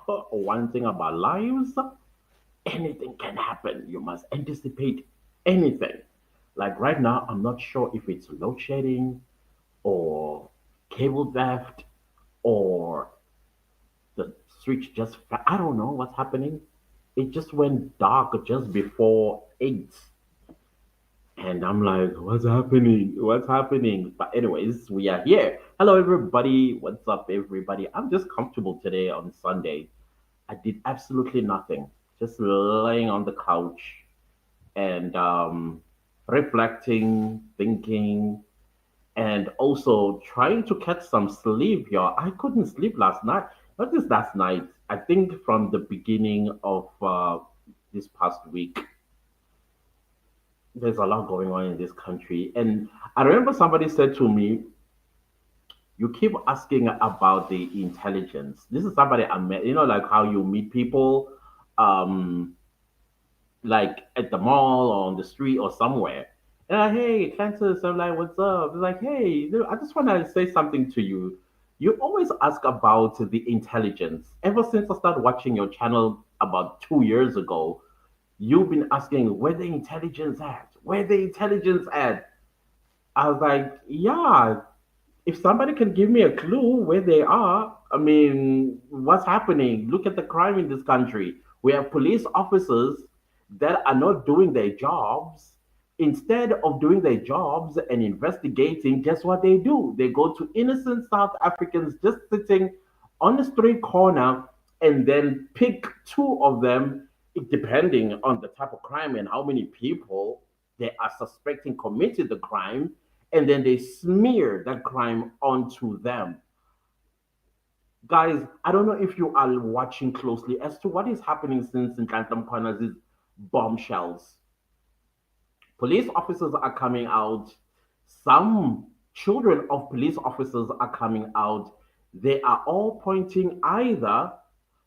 one thing about lives, anything can happen. You must anticipate anything. Like right now, I'm not sure if it's load shedding or cable theft or the switch just, I don't know what's happening. It just went dark just before 8. And I'm like, what's happening? What's happening? But, anyways, we are here. Hello, everybody. What's up, everybody? I'm just comfortable today on Sunday. I did absolutely nothing, just laying on the couch and reflecting, thinking, and also trying to catch some sleep, y'all. I couldn't sleep last night. Not just last night. I think from the beginning of this past week, there's a lot going on in this country. And I remember somebody said to me, you keep asking about the intelligence. This is somebody I met, like how you meet people, um, like at the mall or on the street or somewhere. And hey, Clantus, I'm like, what's up? It's like, hey, I just want to say something to you. You always ask about the intelligence. Ever since I started watching your channel about 2 years ago, you've been asking where the intelligence at? Where the intelligence at? I was like, yeah, if somebody can give me a clue where they are, I mean, what's happening? Look at the crime in this country. We have police officers that are not doing their jobs. Instead of doing their jobs and investigating, guess what they do? They go to innocent South Africans just sitting on the street corner and then pick two of them, depending on the type of crime and how many people they are suspecting committed the crime, and then they smear that crime onto them. Guys, I don't know if you are watching closely as to what is happening since Nhlanhla Mkhwanazi's bombshells. Police officers are coming out. Some children of police officers are coming out. They are all pointing either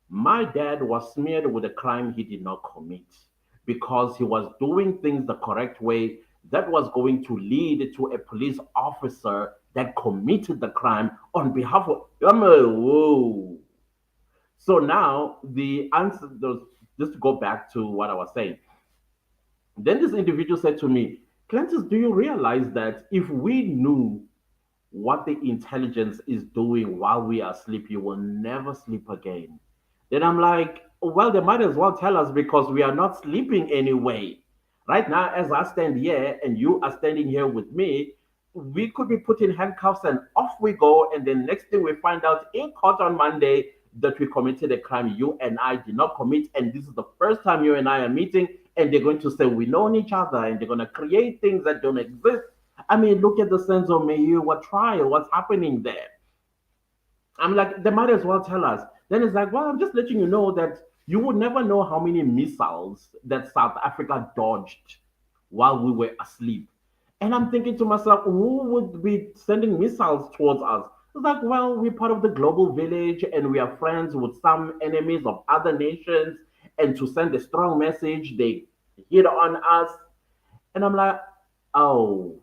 my dad was smeared with a crime he did not commit because he was doing things the correct way that was going to lead to a police officer that committed the crime on behalf of. I'm like, whoa. So now the answer, just to go back to what I was saying, then this individual said to me, Clentus, do you realize that if we knew what the intelligence is doing while we are asleep, you will never sleep again? Then I'm like, well, they might as well tell us because we are not sleeping anyway. Right now, as I stand here and you are standing here with me, we could be put in handcuffs and off we go. And then next thing we find out in court on Monday that we committed a crime you and I did not commit. And this is the first time you and I are meeting. And they're going to say we know each other and they're going to create things that don't exist. I mean, look at the Senzo Meyiwa trial. What's happening there? I'm like, they might as well tell us. Then it's like, well, I'm just letting you know that you would never know how many missiles that South Africa dodged while we were asleep. And I'm thinking to myself, who would be sending missiles towards us? It's like, well, we're part of the global village and we are friends with some enemies of other nations. And to send a strong message, they hit on us. And I'm like, oh,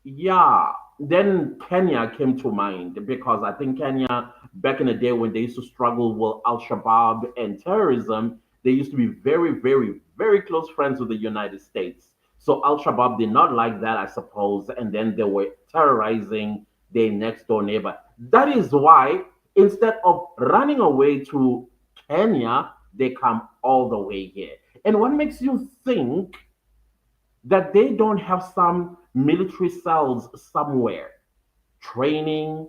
yeah. Then Kenya came to mind because I think Kenya, back in the day when they used to struggle with Al Shabaab and terrorism, they used to be very, very, very close friends with the United States. So Al Shabaab did not like that, I suppose, and then they were terrorizing their next door neighbor. That is why instead of running away to Kenya, they come all the way here. And what makes you think that they don't have some military cells somewhere training?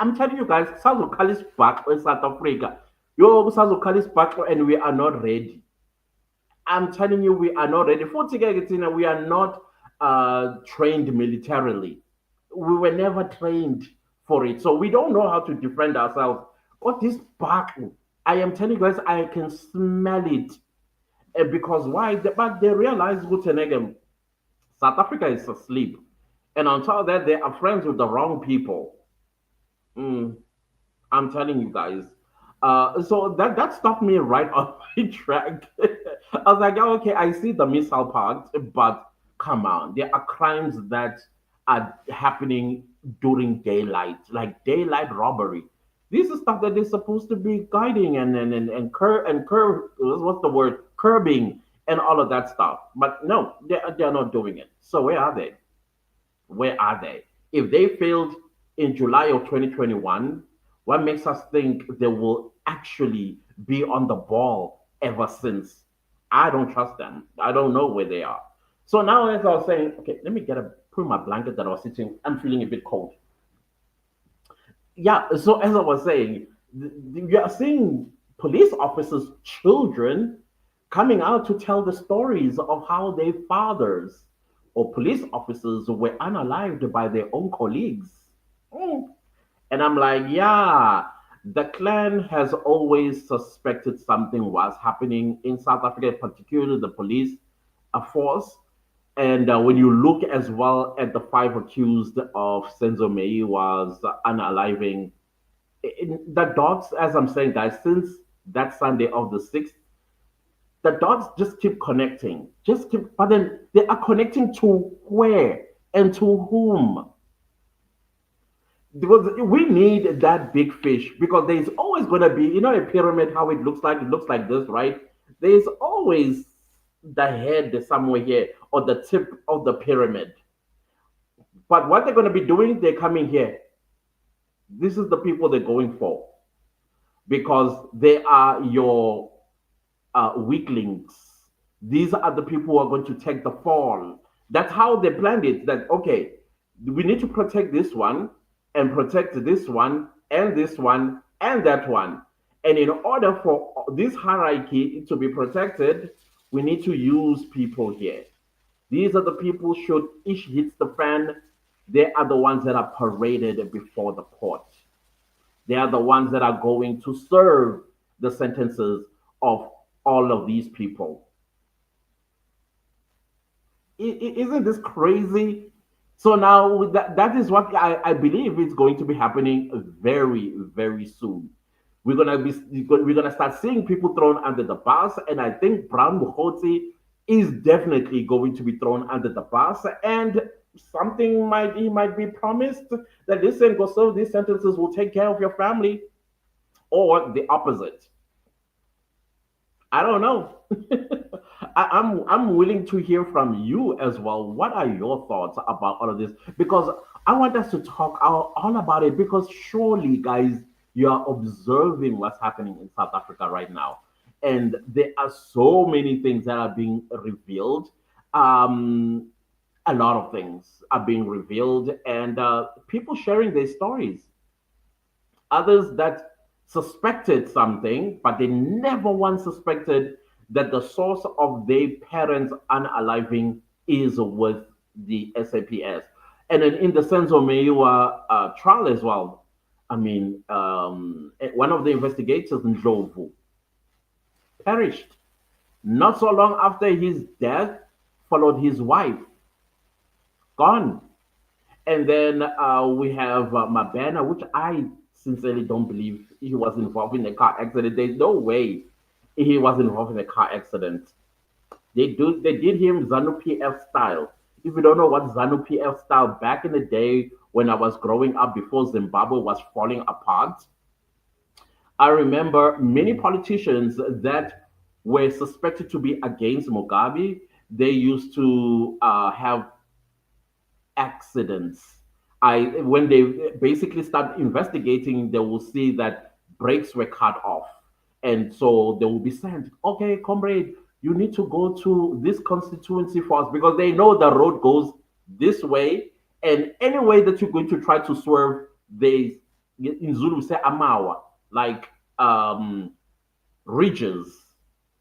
I'm telling you guys, Sazuka is back in South Africa. Yo, Sazuka is back and we are not ready. I'm telling you, we are not ready. For Tigagatina, we are not trained militarily. We were never trained for it. So we don't know how to defend ourselves. But this back, I am telling you guys, I can smell it. Because why? But they realize, Gutenegem, South Africa is asleep. And on top of that, they are friends with the wrong people. Mm, I'm telling you guys. So that stopped me right on my track. I was like, oh, okay, I see the missile part, but come on, there are crimes that are happening during daylight, like daylight robbery. This is stuff that they're supposed to be guiding and what's the word, curbing and all of that stuff. But no, they're not doing it. So where are they? Where are they? If they failed in July of 2021, what makes us think they will actually be on the ball ever since? I don't trust them. I don't know where they are. So now, as I was saying, okay, let me put my blanket that I was sitting. I'm feeling a bit cold. Yeah. So as I was saying, you are seeing police officers' children coming out to tell the stories of how their fathers or police officers were unalived by their own colleagues. Mm. And I'm like, yeah, the clan has always suspected something was happening in South Africa, particularly the police force. And when you look as well at the five accused of Senzo Meyiwa's unaliving, the dots, as I'm saying, guys, since that Sunday of the 6th, the dots just keep connecting, but then they are connecting to where and to whom? Because we need that big fish because there's always going to be, a pyramid, how it looks like this, right? There's always the head somewhere here or the tip of the pyramid. But what they're going to be doing, they're coming here. This is the people they're going for because they are your weaklings. These are the people who are going to take the fall. That's how they planned it. That, okay, we need to protect this one and protect this one and this one and that one. And in order for this hierarchy to be protected, we need to use people here. These are the people, should ish hits the fan, they are the ones that are paraded before the court. They are the ones that are going to serve the sentences of all of these people. Isn't this crazy? So now that is what I believe is going to be happening very, very soon. We're gonna start seeing people thrown under the bus, and I think Brown Mukhotsi is definitely going to be thrown under the bus, and something might be promised that listen, go serve these sentences, will take care of your family, or the opposite. I don't know. I'm willing to hear from you as well. What are your thoughts about all of this? Because I want us to talk all about it. Because surely, guys, you are observing what's happening in South Africa right now, and there are so many things that are being revealed. Um, a lot of things are being revealed, and people sharing their stories. Others that suspected something, but they never once suspected that the source of their parents' unaliving is with the SAPS. And then in the Senzo Meyiwa trial as well, I mean, one of the investigators, Ndlovu, perished. Not so long after his death, followed his wife, gone. And then we have Mabena, which I sincerely don't believe he was involved in a car accident. There's no way he was involved in a car accident. They did him ZANU PF style. If you don't know what ZANU PF style, back in the day when I was growing up before Zimbabwe was falling apart, I remember many politicians that were suspected to be against Mugabe. They used to have accidents. When they basically start investigating, they will see that brakes were cut off, and so they will be sent. Okay, comrade, you need to go to this constituency for us because they know the road goes this way, and any way that you're going to try to swerve, they in Zulu say amawa, like ridges.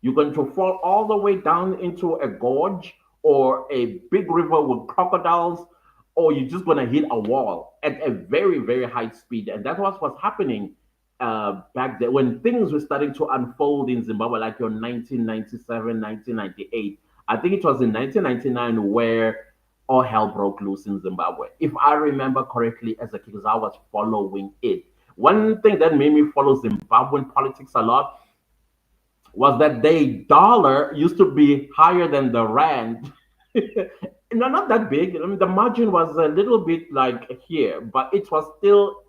You're going to fall all the way down into a gorge or a big river with crocodiles, or you're just going to hit a wall at a very, very high speed. And that's what was happening back then when things were starting to unfold in Zimbabwe, like your 1997, 1998. I think it was in 1999 where all hell broke loose in Zimbabwe. If I remember correctly, as a kid, because I was following it. One thing that made me follow Zimbabwean politics a lot was that the dollar used to be higher than the rand. No, not that big. I mean, the margin was a little bit like here, but it was still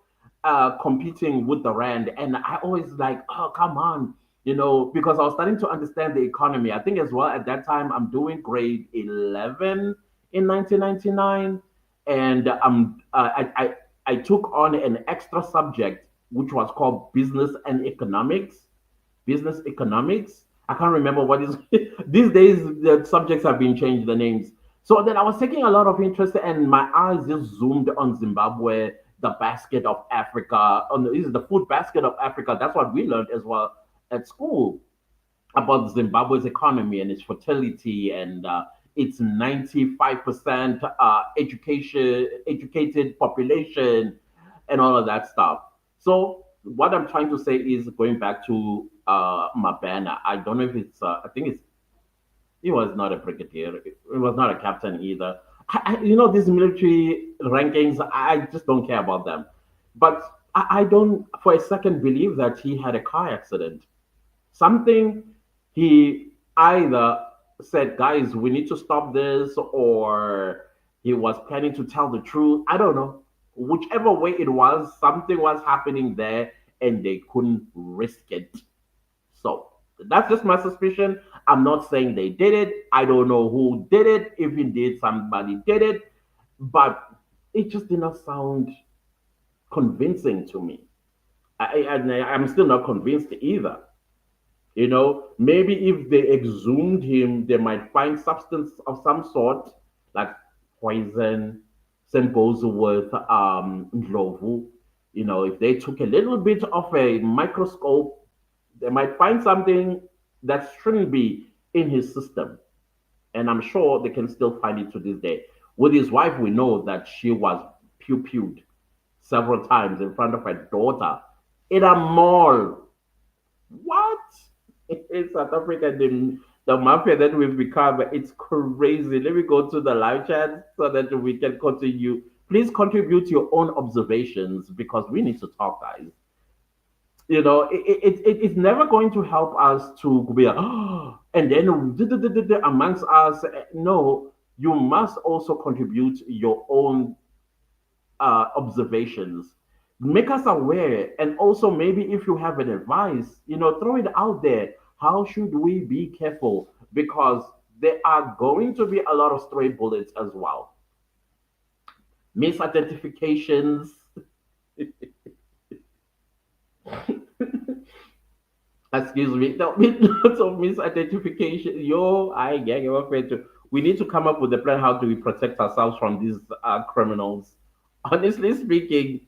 competing with the rand, and I always like, oh come on, because I was starting to understand the economy. I think as well at that time I'm doing grade 11 in 1999, and I took on an extra subject which was called business and economics. Business economics. I can't remember what is these days. The subjects have been changed, the names. So then I was taking a lot of interest, and my eyes just zoomed on Zimbabwe, the basket of Africa. On this is the food basket of Africa. That's what we learned as well at school about Zimbabwe's economy and its fertility and its 95% educated population and all of that stuff. So what I'm trying to say is going back to Mabena. I don't know if it's. I think it's. He was not a brigadier. He was not a captain either. These military rankings. I just don't care about them. But I don't, for a second, believe that he had a car accident. Something he either said, guys, we need to stop this, or he was planning to tell the truth. I don't know. Whichever way it was, something was happening there and they couldn't risk it. So that's just my suspicion. I'm not saying they did it. I don't know who did it. If indeed somebody did it, but it just did not sound convincing to me. I'm still not convinced either. Maybe if they exhumed him, they might find substance of some sort, like poison. Same goes with Ndlovu. If they took a little bit of a microscope, they might find something that shouldn't be in his system. And I'm sure they can still find it to this day. With his wife, we know that she was pew-pewed several times in front of her daughter in a mall. What? In South Africa, the mafia that we've become, it's crazy. Let me go to the live chat so that we can continue. Please contribute your own observations because we need to talk, guys. It's never going to help us to be and then amongst us. No, you must also contribute your own observations. Make us aware, and also maybe if you have an advice, throw it out there. How should we be careful? Because there are going to be a lot of stray bullets as well. Misidentifications. Excuse me. There'll be lots of misidentification. I get you. We need to come up with a plan. How do we protect ourselves from these criminals? Honestly speaking,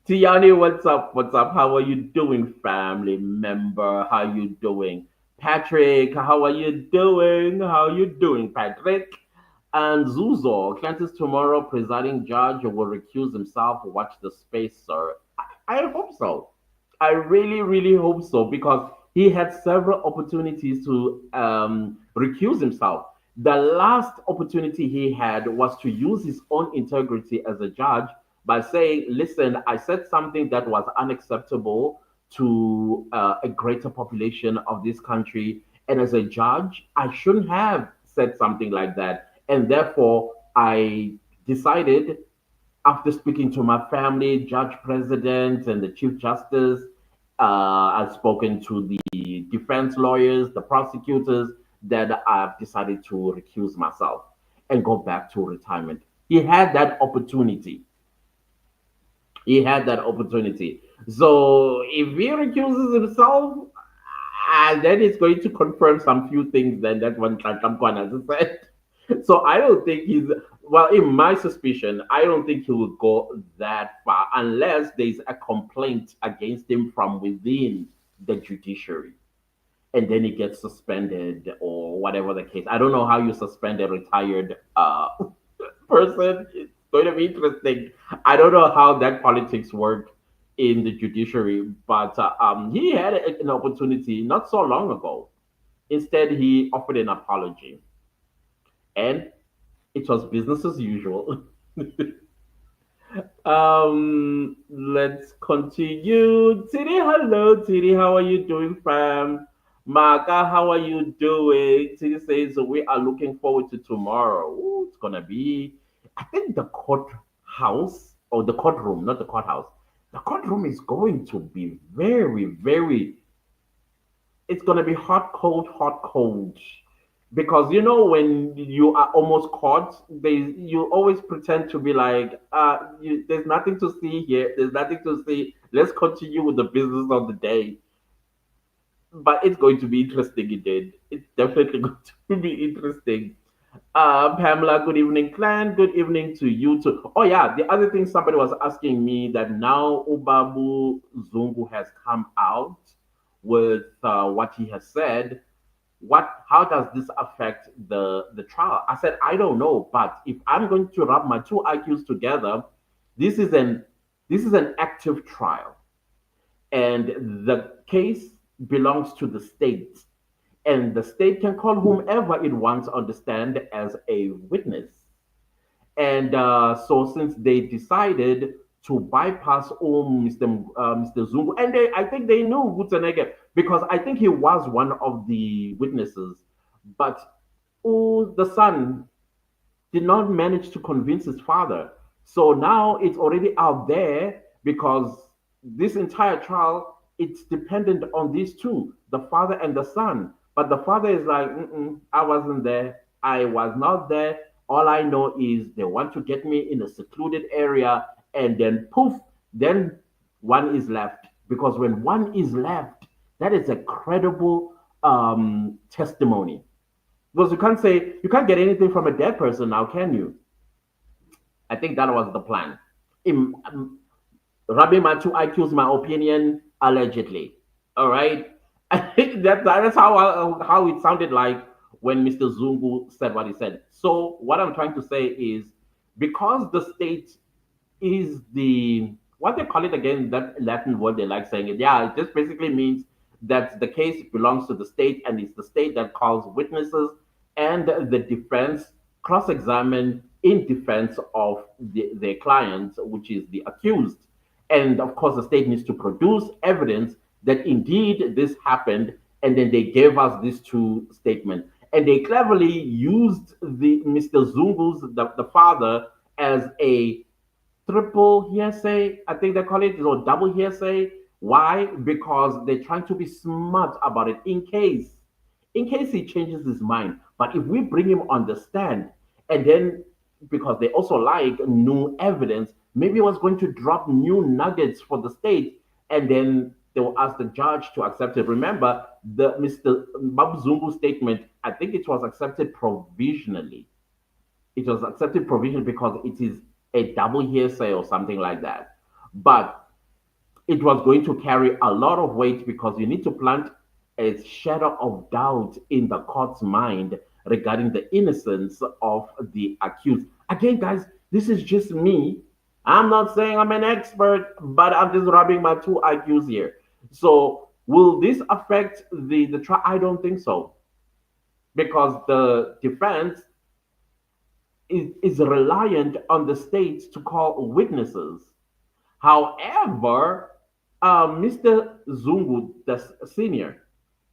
Tiani, what's up? What's up? How are you doing, family member? How you doing? Patrick, how are you doing? How are you doing, Patrick? And Zuzo, Clancy's tomorrow presiding judge will recuse himself. Watch the space, sir. I hope so. I really, really hope so because he had several opportunities to recuse himself. The last opportunity he had was to use his own integrity as a judge by saying, listen, I said something that was unacceptable to a greater population of this country. And as a judge, I shouldn't have said something like that. And therefore, I decided after speaking to my family, judge president, and the chief justice, I've spoken to the defense lawyers, the prosecutors, that I've decided to recuse myself and go back to retirement. He had that opportunity. He had that opportunity. So if he recuses himself, then it's going to confirm some few things then that one Nhlanhla said. So I don't think he's well. In my suspicion, I don't think he will go that far unless there's a complaint against him from within the judiciary, and then he gets suspended or whatever the case. I don't know how you suspend a retired person. It's going to be interesting. I don't know how that politics work in the judiciary, but he had an opportunity not so long ago. Instead, he offered an apology, and it was business as usual. Let's continue. Titty, hello, Titty. How are you doing, fam? Maka, how are you doing? Titty says we are looking forward to tomorrow. Ooh, it's gonna be, I think, the courthouse or the courtroom, not the courthouse. the courtroom is going to be very, very, it's going to be hot, cold. Because when you are almost caught, you always pretend to be like, there's nothing to see here, there's nothing to see. Let's continue with the business of the day. But it's going to be interesting indeed. It's definitely going to be interesting. Pamela, good evening, clan. Good evening to you too. Oh yeah, the other thing somebody was asking me that now Ubabu Zungu has come out with what he has said. How does this affect the trial? I said I don't know, but if I'm going to rub my two IQs together, this is an active trial, and the case belongs to the state, and the state can call whomever it wants on the stand as a witness. And so, since they decided to bypass Mr. Zungu, and I think they knew Gutsenege because I think he was one of the witnesses, but the son did not manage to convince his father. So now it's already out there because this entire trial it's dependent on these two, the father and the son. But the father is like, I wasn't there. I was not there. All I know is they want to get me in a secluded area, and then poof, then one is left. Because when one is left, that is a credible testimony. Because you can't get anything from a dead person now, can you? I think that was the plan. Rubbing my two IQs, my opinion, allegedly. All right. I think that's how it sounded like when Mr. Zungu said what he said. So what I'm trying to say is because the state is the what they call it again, that Latin word they like saying it. Yeah, it just basically means that the case belongs to the state and it's the state that calls witnesses and the defense cross-examine in defense of their client, which is the accused. And of course, the state needs to produce evidence that indeed this happened, and then they gave us these two statements. And they cleverly used the Mr. Zungu's the father as a triple hearsay, I think they call it, or double hearsay. Why? Because they're trying to be smart about it in case he changes his mind. But if we bring him on the stand, and then because they also like new evidence, maybe he was going to drop new nuggets for the state, and then they will ask the judge to accept it. Remember, the Mr. Babzungu statement, I think it was accepted provisionally. It was accepted provisionally because it is a double hearsay or something like that. But it was going to carry a lot of weight because you need to plant a shadow of doubt in the court's mind regarding the innocence of the accused. Again, guys, this is just me. I'm not saying I'm an expert, but I'm just rubbing my two IQs here. So, will this affect the trial? I don't think so, because the defense is reliant on the states to call witnesses. However, Mr. Zungu, the senior,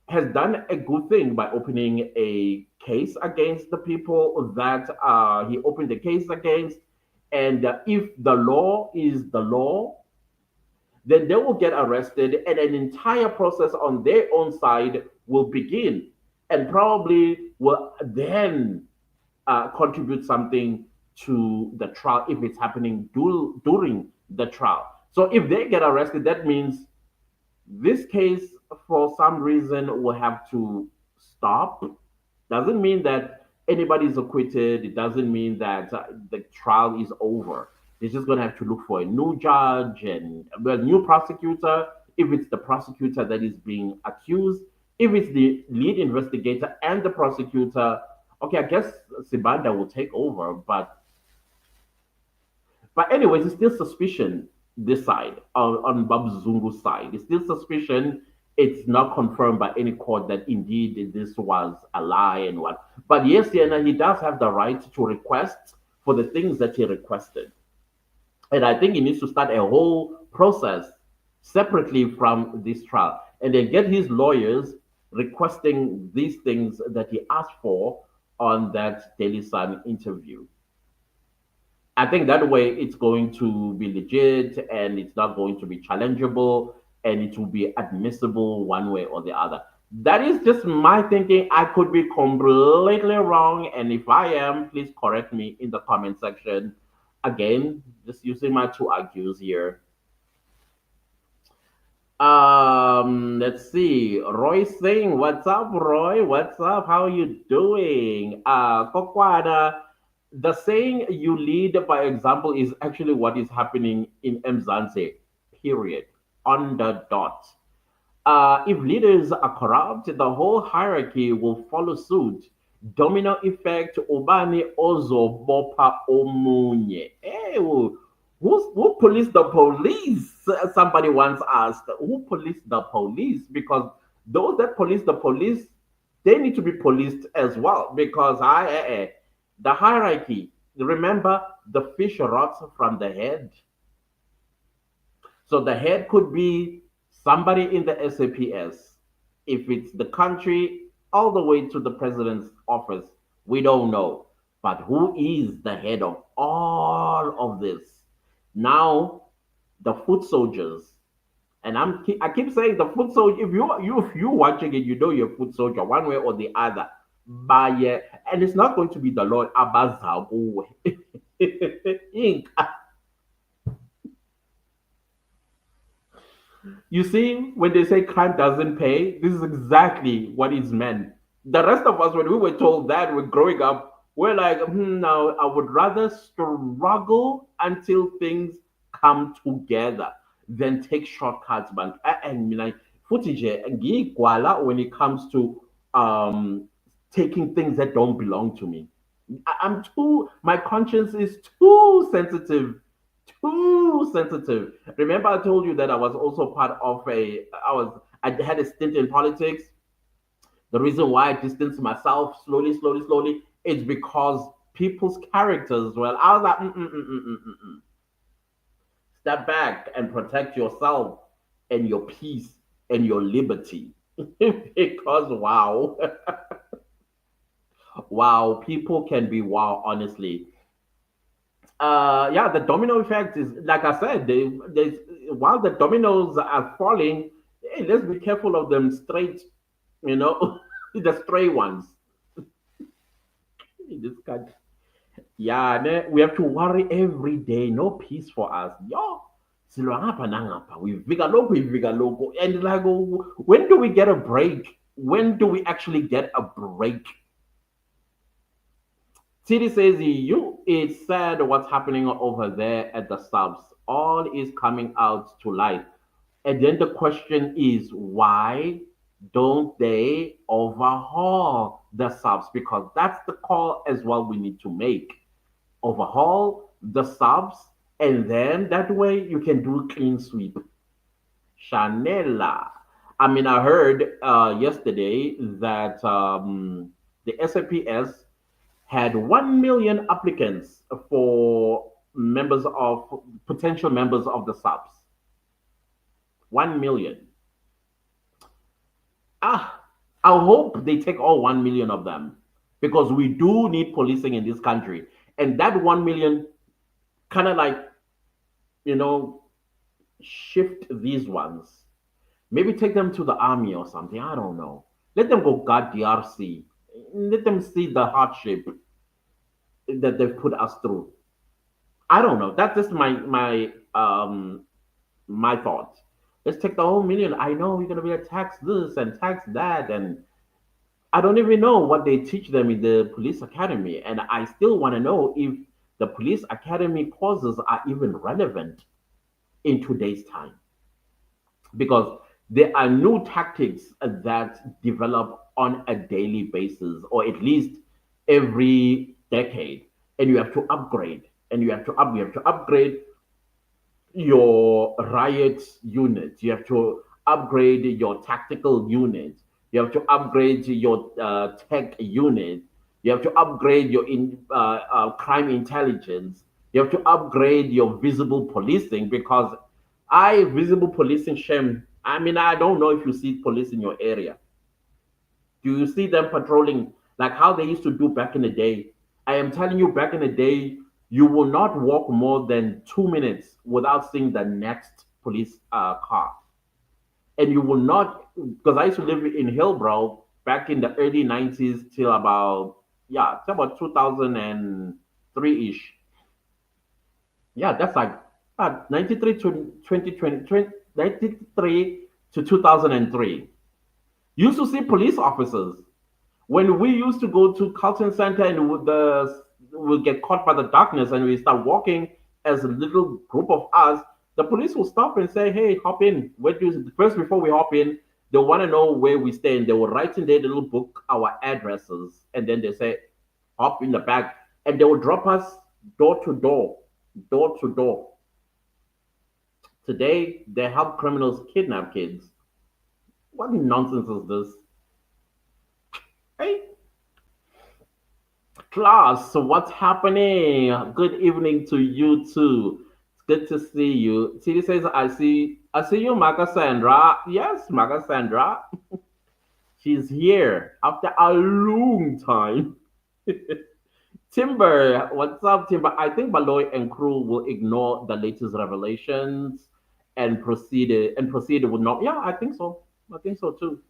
has done a good thing by opening a case against the people that he opened the case against. And if the law is the law, then they will get arrested, and an entire process on their own side will begin, and probably will then contribute something to the trial if it's happening during the trial. So if they get arrested, that means this case, for some reason, will have to stop. Doesn't mean that anybody is acquitted. It doesn't mean that the trial is over. They're just going to have to look for a new judge and a new prosecutor, if it's the prosecutor that is being accused. If it's the lead investigator and the prosecutor, okay, I guess Sibanda will take over. But anyways, it's still suspicion this side, on Babu Zungu's side. It's still suspicion. It's not confirmed by any court that indeed this was a lie and what. But yes, Sienna, he does have the right to request for the things that he requested. And I think he needs to start a whole process separately from this trial and then get his lawyers requesting these things that he asked for on that Daily Sun interview. I think that way it's going to be legit and it's not going to be challengeable and it will be admissible one way or the other. That is just my thinking. I could be completely wrong. And if I am, please correct me in the comment section. Again, just using my two argues here. Let's see. Roy Singh, what's up, Roy? What's up? How you doing? Kokwana, the saying you lead by example is actually what is happening in Mzansi, period. On the dot. If leaders are corrupt, the whole hierarchy will follow suit. Domino effect, Obani Ozo Bopa Omunye. Hey, who policed the police? Somebody once asked, who policed the police? Because those that police the police, they need to be policed as well. Because the hierarchy, remember, the fish rots from the head. So the head could be somebody in the SAPS. If it's the country, all the way to the president's office, we don't know. But who is the head of all of this? Now, the foot soldiers, and I keep saying the foot soldier. If you watching it, you know you're a foot soldier one way or the other. But yeah, and it's not going to be the Lord Abazabu. Inc. You see, when they say crime doesn't pay, this is exactly what is meant. The rest of us, when we were told that we're growing up, we're like, now I would rather struggle until things come together than take shortcuts. But and like footage when it comes to taking things that don't belong to me. I'm too, my conscience is too sensitive. Remember, I told you that I was also part of I had a stint in politics. The reason why I distanced myself slowly, is because people's characters, well, I was like, step back and protect yourself and your peace and your liberty. Because wow, wow, people can be wow, honestly. Yeah, the domino effect is like I said. While the dominoes are falling, hey, let's be careful of them straight. You know, the stray ones. This country. Yeah, we have to worry every day. No peace for us. Yo, silwa ngapha nangapha. We vika loco, and like, when do we get a break? When do we actually get a break? Titty says, you, it's sad what's happening over there at the subs. All is coming out to light. And then the question is, why don't they overhaul the subs? Because that's the call as well we need to make. Overhaul the subs, and then that way you can do clean sweep. Chanela. I mean, I heard yesterday that the SAPS had 1 million applicants for members of potential members of the subs. 1 million. Ah, I hope they take all 1 million of them because we do need policing in this country. And that 1 million kind of like, you know, shift these ones. Maybe take them to the army or something. I don't know. Let them go guard DRC. Let them see the hardship that they've put us through. I don't know. That's just my thought. Let's take the whole million. I know we're gonna be a tax this and tax that, and I don't even know what they teach them in the police academy. And I still want to know if the police academy courses are even relevant in today's time. Because there are new tactics that develop on a daily basis, or at least every decade, and you have to upgrade, and you have to upgrade your riot unit. You have to upgrade your tactical unit. You have to upgrade your tech unit. You have to upgrade your crime intelligence. You have to upgrade your visible policing because visible policing shame. I mean, I don't know if you see police in your area. Do you see them patrolling like how they used to do back in the day? I am telling you, back in the day, You will not walk more than 2 minutes without seeing the next police car. And you will not, because I used to live in Hillbrow back in the early 90s till about, yeah, till about 2003 ish. Yeah, that's like 93 to 2020, 93 to 2003. You used to see police officers. When we used to go to Carlton Center and we'll get caught by the darkness and we start walking as a little group of us, the police will stop and say, "Hey, hop in." Where do you, first before we hop in, they want to know where we stay, and they will write in their little book our addresses, and then they say, "Hop in the back," and they will drop us door to door, door to door. Today, they help criminals kidnap kids. What nonsense is this? Hey, class, so what's happening? Good evening to you too. It's good to see you. Titty says, I see you, Maga Sandra. Yes, Maga Sandra. She's here after a long time. Timber, what's up, Timber? I think Baloy and crew will ignore the latest revelations and proceed with not. Yeah, I think so. I think so too.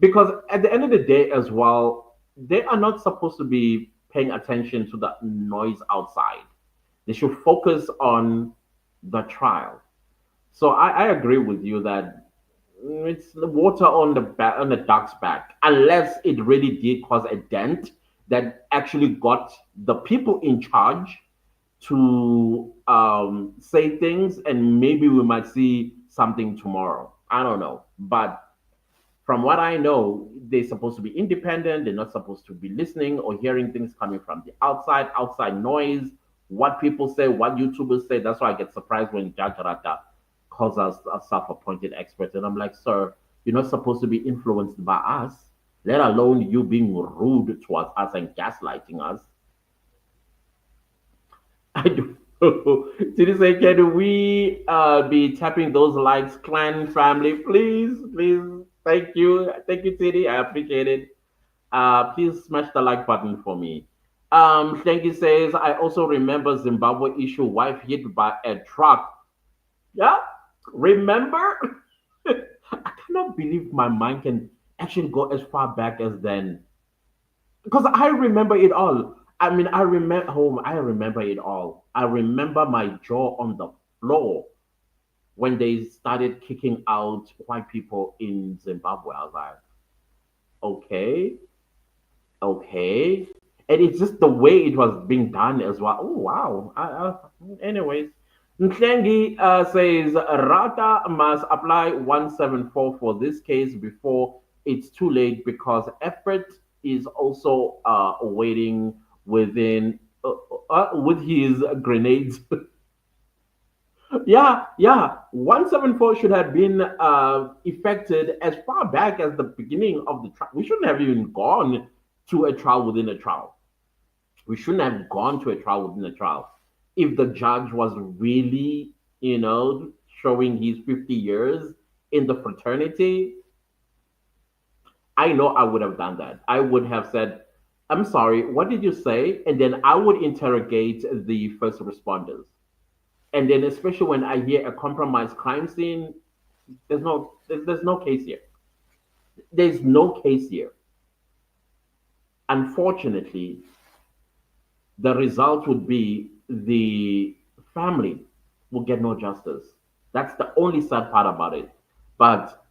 Because at the end of the day, as well, they are not supposed to be paying attention to the noise outside. They should focus on the trial. So I agree with you that it's the water on the duck's back, unless it really did cause a dent that actually got the people in charge to say things, and maybe we might see something tomorrow. I don't know, but from what I know, they're supposed to be independent. They're not supposed to be listening or hearing things coming from the outside noise, what people say, what YouTubers say. That's why I get surprised when Judge Rata calls us a self appointed expert. And I'm like, sir, you're not supposed to be influenced by us, let alone you being rude towards us and gaslighting us. I do. Did you say, can we be tapping those likes, clan family? Please, please. Thank you. Thank you, Titty. I appreciate it. Please smash the like button for me. Shanky says, I also remember Zimbabwe issue wife hit by a truck. Yeah, remember? I cannot believe my mind can actually go as far back as then. Because I remember it all. I mean, I remember home. I remember it all. I remember my jaw on the floor when they started kicking out white people in Zimbabwe. I was like, okay, okay, and it's just the way it was being done as well. Oh wow. Anyways, Nhlengi says Rata must apply 174 for this case before it's too late because effort is also waiting within with his grenades. Yeah, yeah. 174 should have been effected as far back as the beginning of the trial. We shouldn't have even gone to a trial within a trial. We shouldn't have gone to a trial within a trial. If the judge was really, showing his 50 years in the fraternity, I know I would have done that. I would have said, I'm sorry, what did you say? And then I would interrogate the first responders. And then, especially when I hear a compromised crime scene, there's no case here. There's no case here. Unfortunately, the result would be the family will get no justice. That's the only sad part about it. But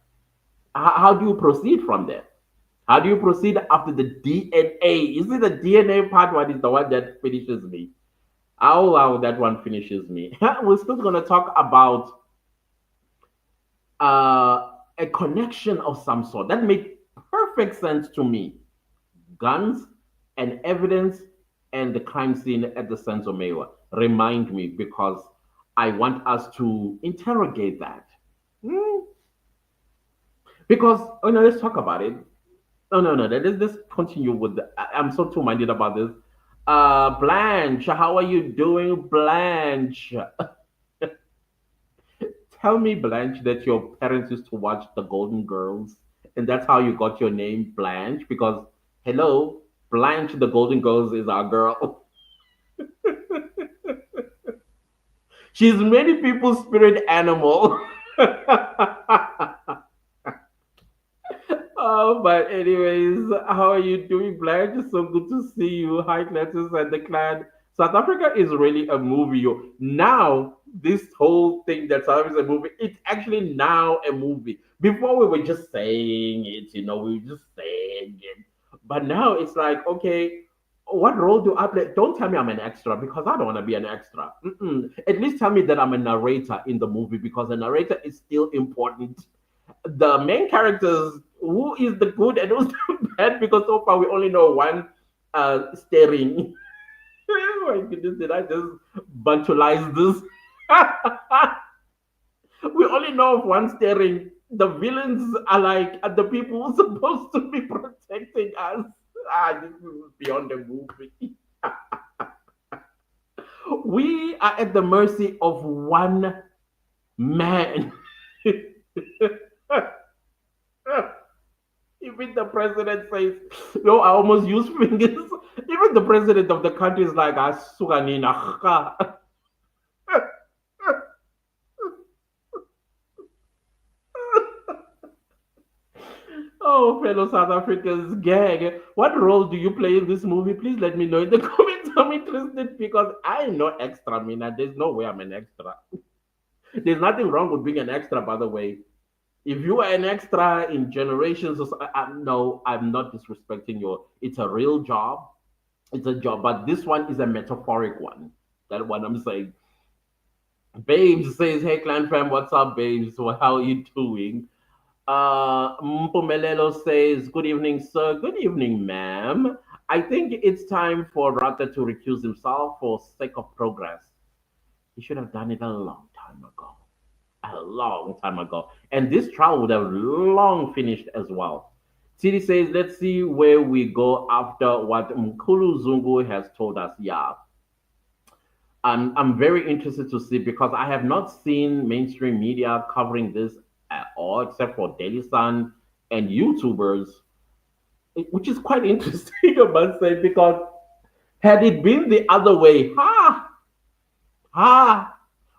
how do you proceed from there? How do you proceed after the DNA? Is it the DNA part one is the one that finishes me? How that one finishes me. We're still going to talk about a connection of some sort. That made perfect sense to me. Guns and evidence and the crime scene at the Senzo Meyiwa. Remind me because I want us to interrogate that. Hmm. Because, let's talk about it. No. Let's continue with I'm so too minded about this. Blanche, how are you doing, Blanche? Tell me, Blanche, that your parents used to watch the Golden Girls, and that's how you got your name, Blanche. Because, hello, Blanche, the Golden Girls is our girl. She's many people's spirit animal. Oh, but anyways, how are you doing, Blanche? It's so good to see you. Hi, Gladys and the clan. South Africa is really a movie. Now, this whole thing that South Africa is a movie, it's actually now a movie. Before we were just saying it, we were just saying it. But now it's like, okay, what role do I play? Don't tell me I'm an extra because I don't want to be an extra. Mm-mm. At least tell me that I'm a narrator in the movie because a narrator is still important. The main characters, who is the good and who's the bad, because so far we only know one staring. Oh my goodness, did I just buntulize this? We only know of one staring. The villains are like the people who's supposed to be protecting us. This is beyond the movie. We are at the mercy of one man. Even the president says, no, I almost use fingers. Even the president of the country is like, "Asuganina." Oh, fellow South Africans, gang, what role do you play in this movie? Please let me know in the comments. I'm interested because I am no extra, Mina. There's no way I'm an extra. There's nothing wrong with being an extra, by the way. If you are an extra in generations, no, I'm not disrespecting you. It's a real job. It's a job, but this one is a metaphoric one. That's what I'm saying. Babes says, "Hey, clan fam, what's up, babes? Well, how are you doing?" Mpumelelo says, "Good evening, sir. Good evening, ma'am. I think it's time for Rata to recuse himself for sake of progress. He should have done it a long time ago. A long time ago. And this trial would have long finished as well." Titty says, "Let's see where we go after what Mkulu Zungu has told us." Yeah, I'm very interested to see because I have not seen mainstream media covering this at all, except for Daily Sun and YouTubers, which is quite interesting, I must say, because had it been the other way,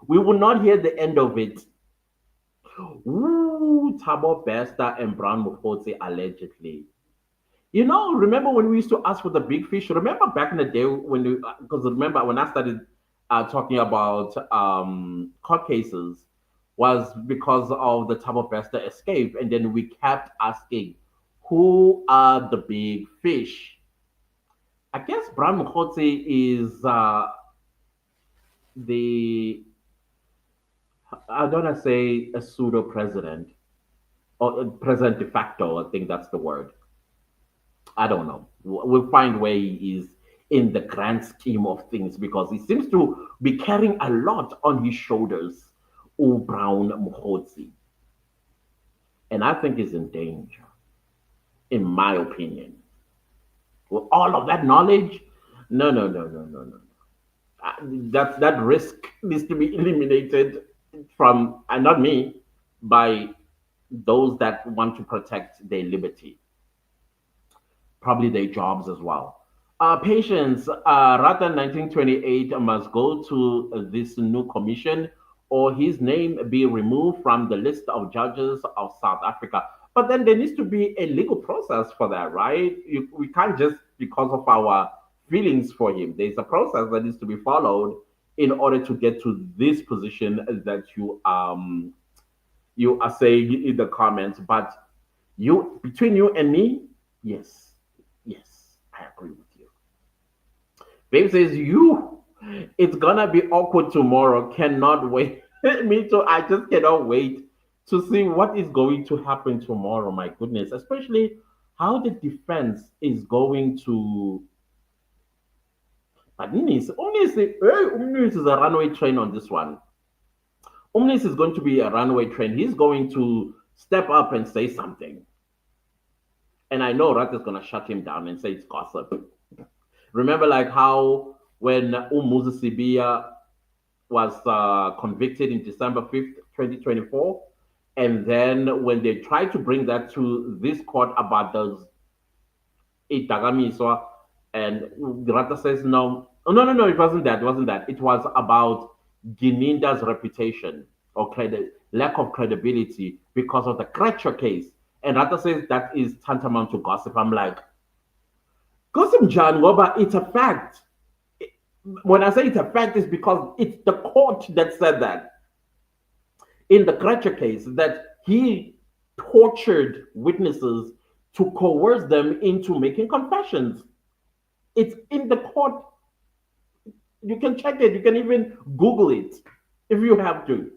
we would not hear the end of it. Ooh, Tabo Besta and Brown Mukhosi allegedly. Remember when we used to ask for the big fish? Remember back in the day when because remember when I started talking about court cases was because of the Tabo Besta escape, and then we kept asking, who are the big fish? I guess Brown Mukhosi is the I don't want to say a pseudo president or a president de facto. I think that's the word. I don't know. We'll find where he is in the grand scheme of things because he seems to be carrying a lot on his shoulders. Oh, Brown Mukhosi. And I think he's in danger, in my opinion. With all of that knowledge, no, no, no, no, no, no. That risk needs to be eliminated from, and not me, by those that want to protect their liberty, probably their jobs as well. Patience, Rata 1928 must go to this new commission or his name be removed from the list of judges of South Africa. But then there needs to be a legal process for that, right? We can't just, because of our feelings for him, there's a process that needs to be followed in order to get to this position that you are saying in the comments. But between you and me, yes, yes, I agree with you. Babe says, it's gonna be awkward tomorrow. Cannot wait. Me too. I just cannot wait to see what is going to happen tomorrow. My goodness, especially how the defense is going to. But Umnis is a runaway train on this one. Umnis is going to be a runaway train. He's going to step up and say something. And I know Rat is going to shut him down and say it's gossip. Remember, like how when Umuzi Sibia was convicted in December 5th, 2024, and then when they tried to bring that to this court about those Itagamiswa, and Rata says no, oh, no, no, no, it wasn't that. It wasn't that. It was about Gininda's reputation or lack of credibility because of the Gretcher case. And Rata says that is tantamount to gossip. I'm like, gossip, John, but it's a fact. When I say it's a fact, it's because it's the court that said that in the Gretcher case that he tortured witnesses to coerce them into making confessions. It's in the court. You can check it. You can even Google it if you have to.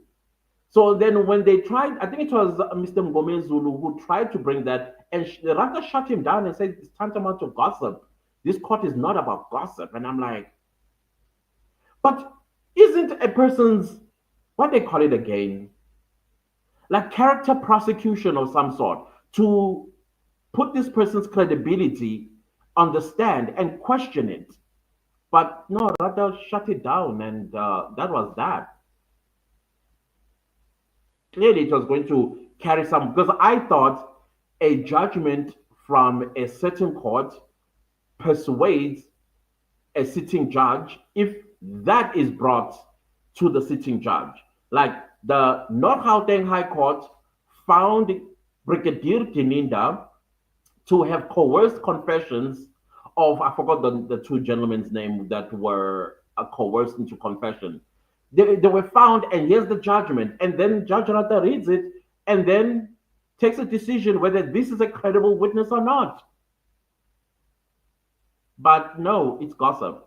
So then, when they tried, I think it was Mr. Ngome Zulu who tried to bring that, and Rata shut him down and said it's tantamount to gossip. This court is not about gossip. And I'm like, but isn't a person's, what they call it again, like character prosecution of some sort to put this person's credibility on the stand and question it? But no, Rata shut it down, and that was that. Clearly it was going to carry some, because I thought a judgment from a certain court persuades a sitting judge if that is brought to the sitting judge. Like the North Gauteng High Court found Brigadier Gininda to have coerced confessions of, I forgot the two gentlemen's name that were coerced into confession. They were found, and here's the judgment. And then Judge Rata reads it and then takes a decision whether this is a credible witness or not. But no, it's gossip.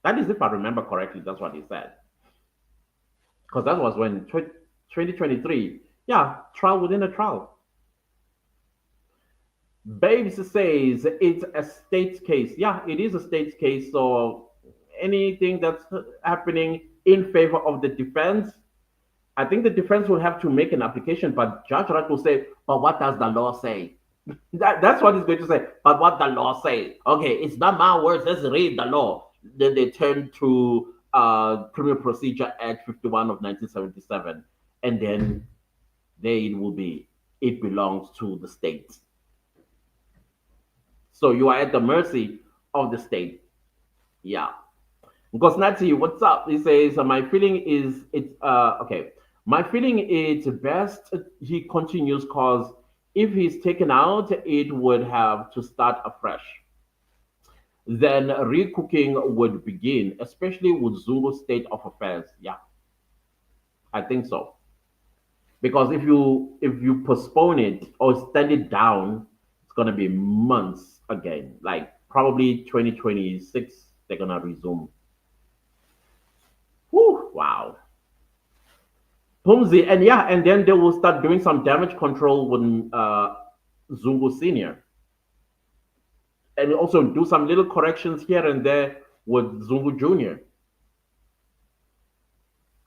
That is, if I remember correctly, that's what he said. Because that was when 2023, yeah, trial within a trial. Babes says it's a state case. Yeah, it is a state case. So anything that's happening in favor of the defense, I think the defense will have to make an application, but Judge Rat will say, but what does the law say? That's what he's going to say. But what the law says. Okay, it's not my words. Let's read the law. Then they turn to Criminal Procedure Act 51 of 1977. And then there it will be. It belongs to the state. So you are at the mercy of the state. Yeah. Gosnati, what's up? He says, my feeling is it's okay. My feeling is best he continues because if he's taken out, it would have to start afresh. Then recooking would begin, especially with Zungu's state of affairs. Yeah, I think so. Because if you postpone it or stand it down, it's gonna be months again. Like probably 2026, they're gonna resume. Whew, wow. Pumzi, and yeah, and then they will start doing some damage control with Zungu Senior, and also do some little corrections here and there with Zungu Jr.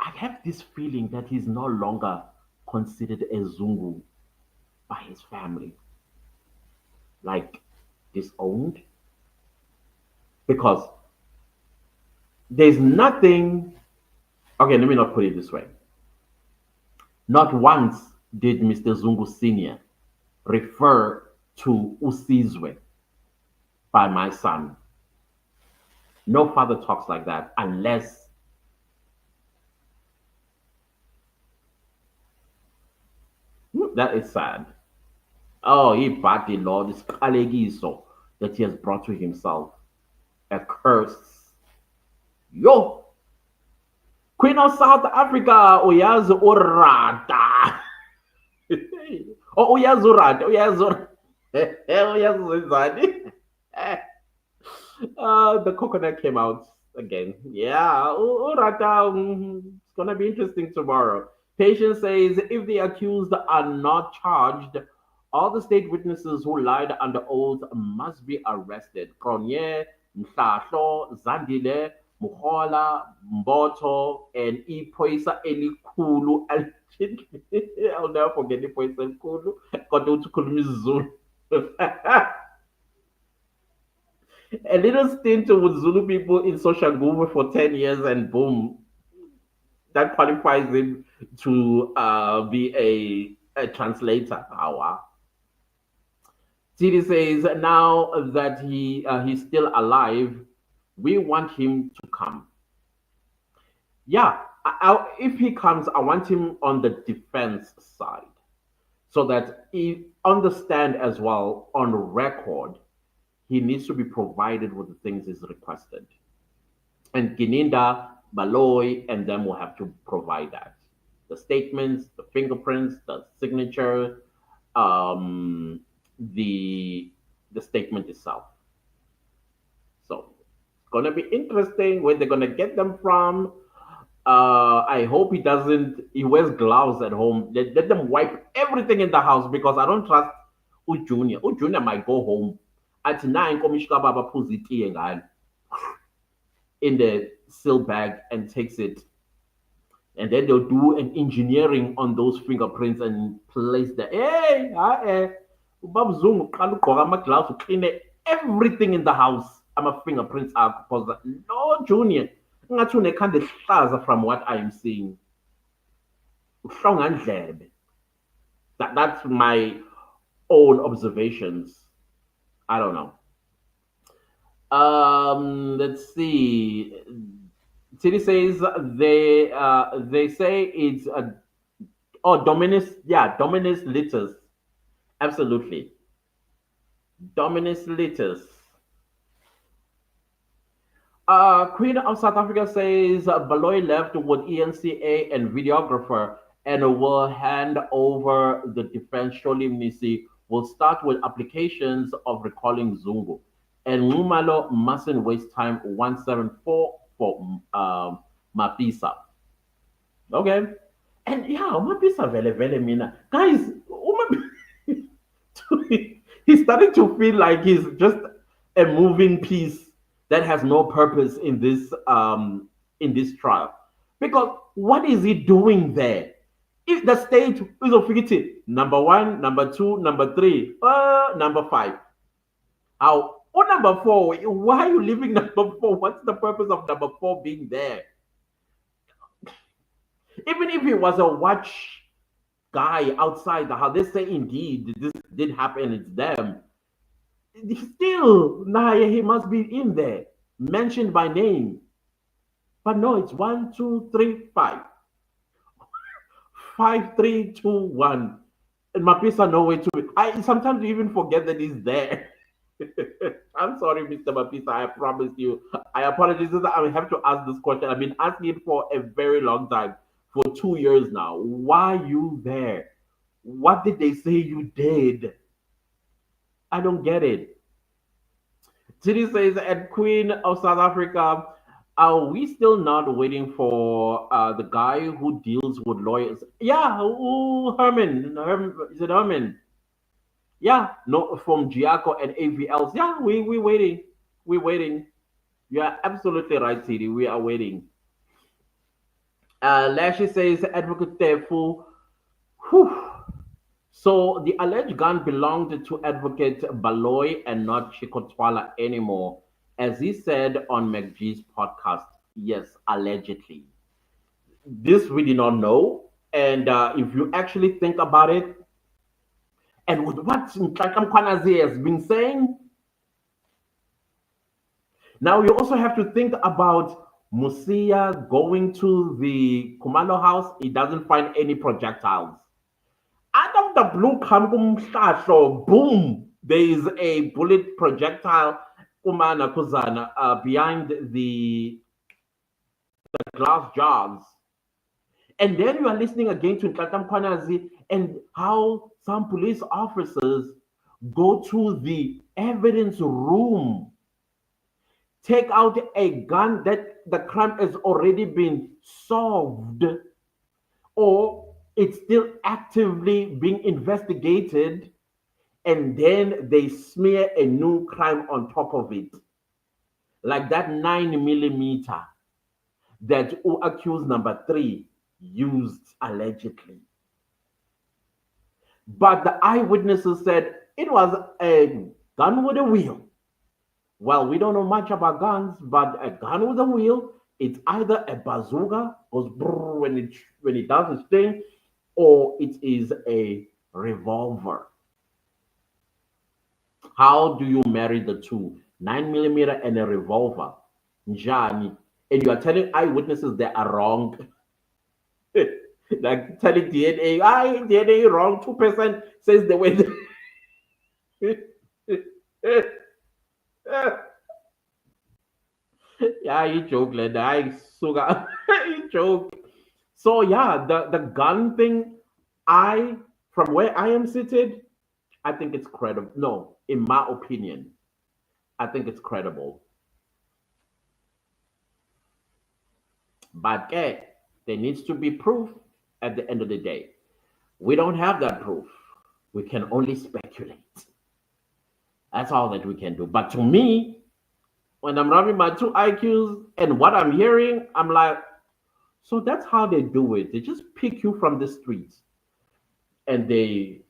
I have this feeling that he's no longer considered a Zungu by his family, like disowned, because there's nothing. Okay, let me not put it this way. Not once did Mr. Zungu Sr. refer to Usizwe by my son. No father talks like that unless that is sad. Oh, he bought the law, this kalegiso that he has brought to himself. A curse. Yo! Queen of South Africa, uyazi urata. Oh, uyazi urata, uyazi urata. Uyazi wenzani? The coconut came out again. Yeah, urata, it's gonna be interesting tomorrow. Patient says if the accused are not charged, all the state witnesses who lied under oath must be arrested. Cronje, Mhlahlo, Zandile, Mukhola, Mboto, and Ipoisa Elikhulu. I'll never forget Ipoisa Elikhulu. Kodwa uthi ukhuluma isiZulu. A little stint with Zulu people in social Soshanguve for 10 years, and boom, that qualifies him to be a translator. Oh, wow. Titty says, now that he's still alive, we want him to come. Yeah, if he comes, I want him on the defense side so that he understand as well on record he needs to be provided with the things he's requested. And Gininda, Baloy, and them will have to provide that. The statements, the fingerprints, the signature, um, the the statement itself. So it's gonna be interesting where they're gonna get them from. I hope he doesn't. He wears gloves at home. Let them wipe everything in the house because I don't trust Junior. Junior might go home at 9. Komishka Baba pulls it in the seal bag and takes it, and then they'll do an engineering on those fingerprints and place the hey, Ubab Zungu, gloves, clean everything in the house. I'm a fingerprints up because no Junior. Ngathi unekhanda elihlaza from what I'm seeing. Uhlongandlebe. That's my own observations. I don't know. Let's see. Titty says they say it's a oh Dominus, yeah, Dominus Litus. Absolutely. Dominus Litus. Queen of South Africa says Baloy left with ENCA and videographer and will hand over the defense. Surely Misi will start with applications of recalling Zungu. And Khumalo mustn't waste time. 174 for Mapisa. Okay. And yeah, Mapisa vele vele mina. Guys, he's starting to feel like he's just a moving piece that has no purpose in this trial. Because what is he doing there? If the state is of number one, number two, number three, number five. How or number four? Why are you leaving number four? What's the purpose of number four being there? Even if he was a watch guy outside the house, they say indeed this did happen, it's them. Still, nah, he must be in there, mentioned by name. But no, it's one, two, three, five. 5, 3, 2, 1. And Mapisa no way to it. I sometimes even forget that he's there. I'm sorry, Mr. Mapisa. I promise you. I apologize. I have to ask this question. I've been asking it for a very long time, for 2 years now. Why you there? What did they say you did? I don't get it. Titty says, at Queen of South Africa, are we still not waiting for the guy who deals with lawyers? Yeah, Herman. Is it Herman? Yeah, no, from Giaco and AVLs. Yeah, we waiting. We're waiting. You are absolutely right, Titty. We are waiting. Lashley says, Advocate Teffo. Whew. So the alleged gun belonged to Advocate Baloy and not Chikotwala anymore, as he said on McGee's podcast. Yes, allegedly. This we did not know. And if you actually think about it, and with what Nhlanhla Mkhwanazi has been saying, now you also have to think about Musia going to the Khumalo house. He doesn't find any projectiles. Out of the blue, boom, there is a bullet projectile Kumana Kuzana behind the glass jars. And then you are listening again to Nhlanhla Mkhwanazi and how some police officers go to the evidence room, take out a gun that the crime has already been solved, or it's still actively being investigated, and then they smear a new crime on top of it. Like that 9mm that accused number 3 used allegedly. But the eyewitnesses said it was a gun with a wheel. Well, we don't know much about guns, but a gun with a wheel, it's either a bazooka, goes when it does its thing, or it is a revolver. How do you marry the two? 9mm and a revolver. Njani. and you are telling eyewitnesses they are wrong, like telling DNA, DNA wrong, 2% says the way. Yeah, you joke, like I sugar, you joke. So yeah, the gun thing, I from where I am seated, I think it's credible. No, in my opinion, I think it's credible. But there needs to be proof at the end of the day. We don't have that proof. We can only speculate. That's all that we can do. But to me, when I'm rubbing my two IQs and what I'm hearing, I'm like, so that's how they do it. They just pick you from the streets and they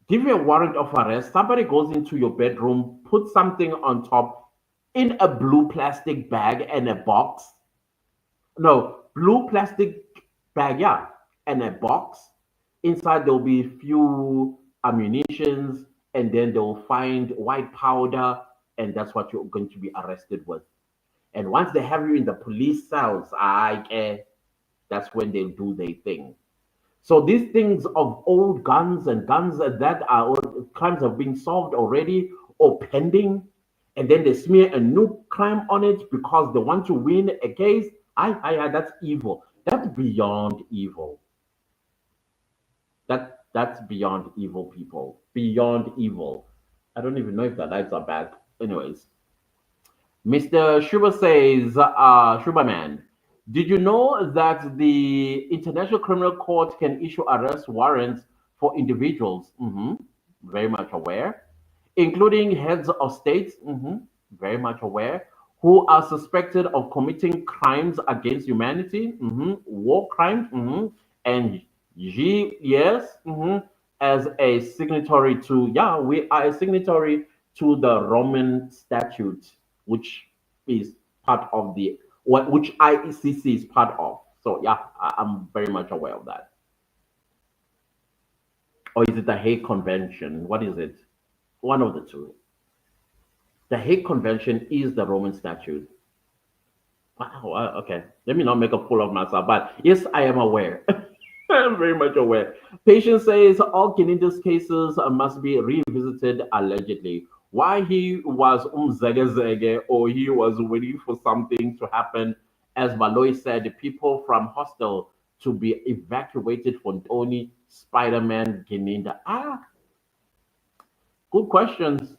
give you a warrant of arrest. Somebody goes into your bedroom, puts something on top in a blue plastic bag and a box. No, blue plastic bag, yeah, and a box. Inside there'll be a few ammunitions, and then they'll find white powder, and that's what you're going to be arrested with. And once they have you in the police cells, that's when they'll do their thing. So these things of old guns and guns that are crimes have been solved already or pending, and then they smear a new crime on it because they want to win a case. That's evil. That's beyond evil. That's beyond evil, people. Beyond evil. I don't even know if the lights are back. Anyways, Mr. Shuba says, Shubaman, did you know that the International Criminal Court can issue arrest warrants for individuals? Very much aware. Including heads of states? Very much aware. Who are suspected of committing crimes against humanity? War crimes? And yes, as a signatory to, yeah, we are a signatory to the Roman statute, which is part of the what which ICC is part of. So yeah, I'm very much aware of that. Or is it the Hague Convention? What is it? One of the two. The Hague Convention is the Roman statute. Wow, okay. Let me not make a fool of myself, but yes, I am aware. I'm very much aware. Patient says all Keninga's cases must be revisited allegedly. Why he was umzegezege or he was waiting for something to happen, as Valoy said, people from hostel to be evacuated from Tony, Spider-Man, Keninga. Good questions.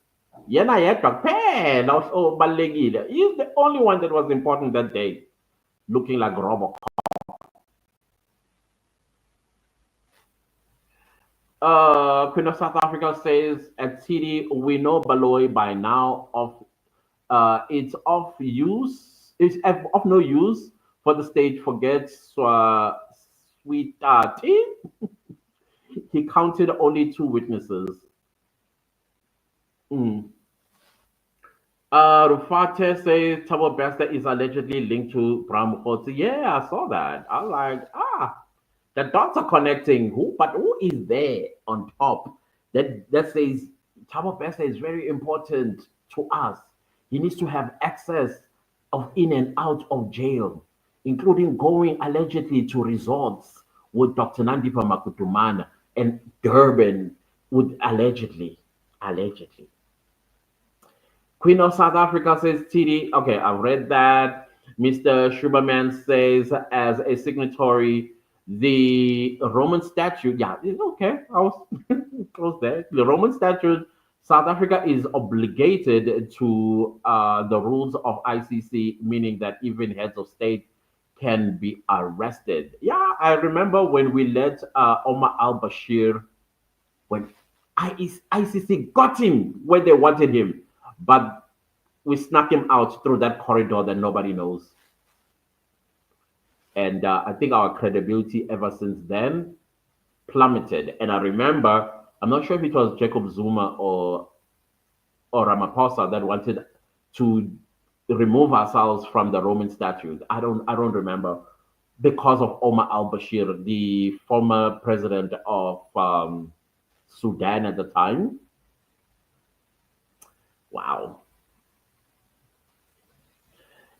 Yena yedwa kuphela obalulekile. He's the only one that was important that day, looking like Robocop. Queen of South Africa says at Titty, we know Baloy by now of it's of use, it's of no use for the state forgets sweet tea. He counted only two witnesses. Mm. Rufate says Tabo Bester is allegedly linked to Bram Khotsi. Yeah, I saw that. I was like, the dots are connecting. Who is there on top that says Tabo Bester is very important to us? He needs to have access of in and out of jail, including going allegedly to resorts with Dr. Nandipa Makutumana and Durban with allegedly. Queen of South Africa says TD. Okay, I've read that. Mr. Schuberman says as a signatory, the Roman statute. Yeah, okay. I was close there. The Roman statute. South Africa is obligated to the rules of ICC, meaning that even heads of state can be arrested. Yeah, I remember when we let Omar al Bashir, when ICC got him where they wanted him, but we snuck him out through that corridor that nobody knows. And I think our credibility ever since then plummeted. And I remember, I'm not sure if it was Jacob Zuma or Ramaphosa that wanted to remove ourselves from the Roman statute. I don't remember because of Omar al-Bashir, the former president of Sudan at the time. Wow.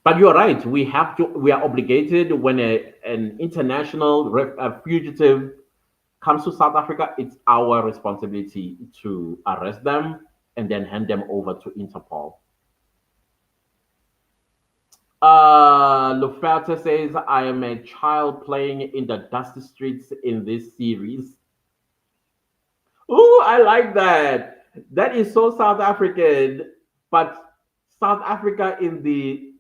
But you're right. We have to. We are obligated when an international fugitive comes to South Africa. It's our responsibility to arrest them and then hand them over to Interpol. Lufa says, I am a child playing in the dusty streets in this series. Oh, I like that. That is so South African, but South Africa in the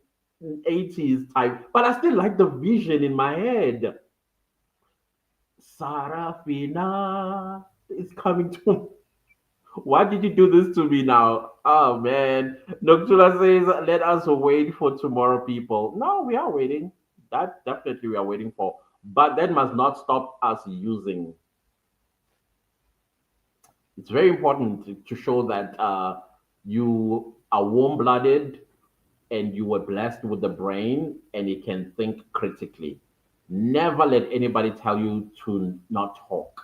80s type. But I still like the vision in my head. Sarafina is coming to. Why did you do this to me now? Oh man. Noctula says, let us wait for tomorrow, people. No, we are waiting. That definitely we are waiting for. But that must not stop us using. It's very important to show that you are warm blooded and you were blessed with the brain and you can think critically. Never let anybody tell you to not talk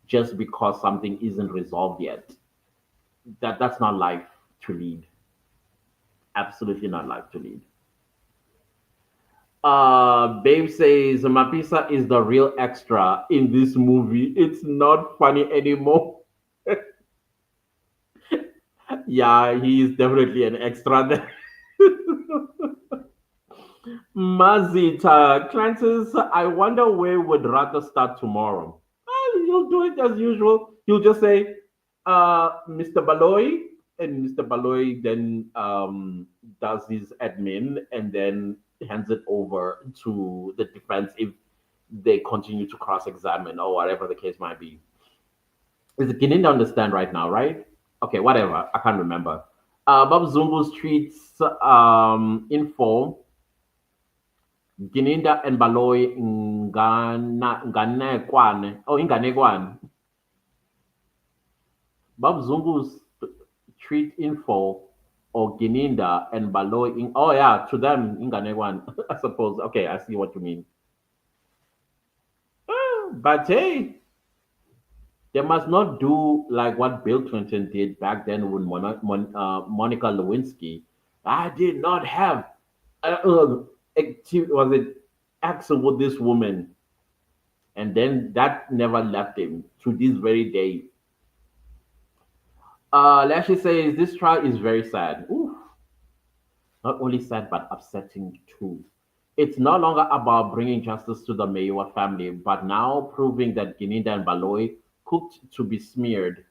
just because something isn't resolved yet. That's not life to lead. Absolutely not life to lead. Babe says Mapisa is the real extra in this movie. It's not funny anymore. Yeah, he is definitely an extra there. Mazita, Clancis, I wonder where would Rata start tomorrow? Well, he'll do it as usual. He'll just say, Mr. Baloy, and Mr. Baloy then does his admin and then hands it over to the defense if they continue to cross-examine or whatever the case might be. Is it beginning to understand right now, right? Okay, whatever. I can't remember. Bob Zungu Streets info. Gininda and Baloy Nganekwane. Oh, Inganekwane. Bob Zungu's street info or Gininda and Baloy. Oh, yeah, to them, Inganekwane, I suppose. Okay, I see what you mean. But hey, they must not do like what Bill Clinton did back then with Monica Lewinsky. I did not have was it action with this woman, and then that never left him to this very day. Lashley says this trial is very sad. Ooh, not only sad but upsetting too. It's no longer about bringing justice to the Meyiwa family, but now proving that Gininda and Baloy cooked to be smeared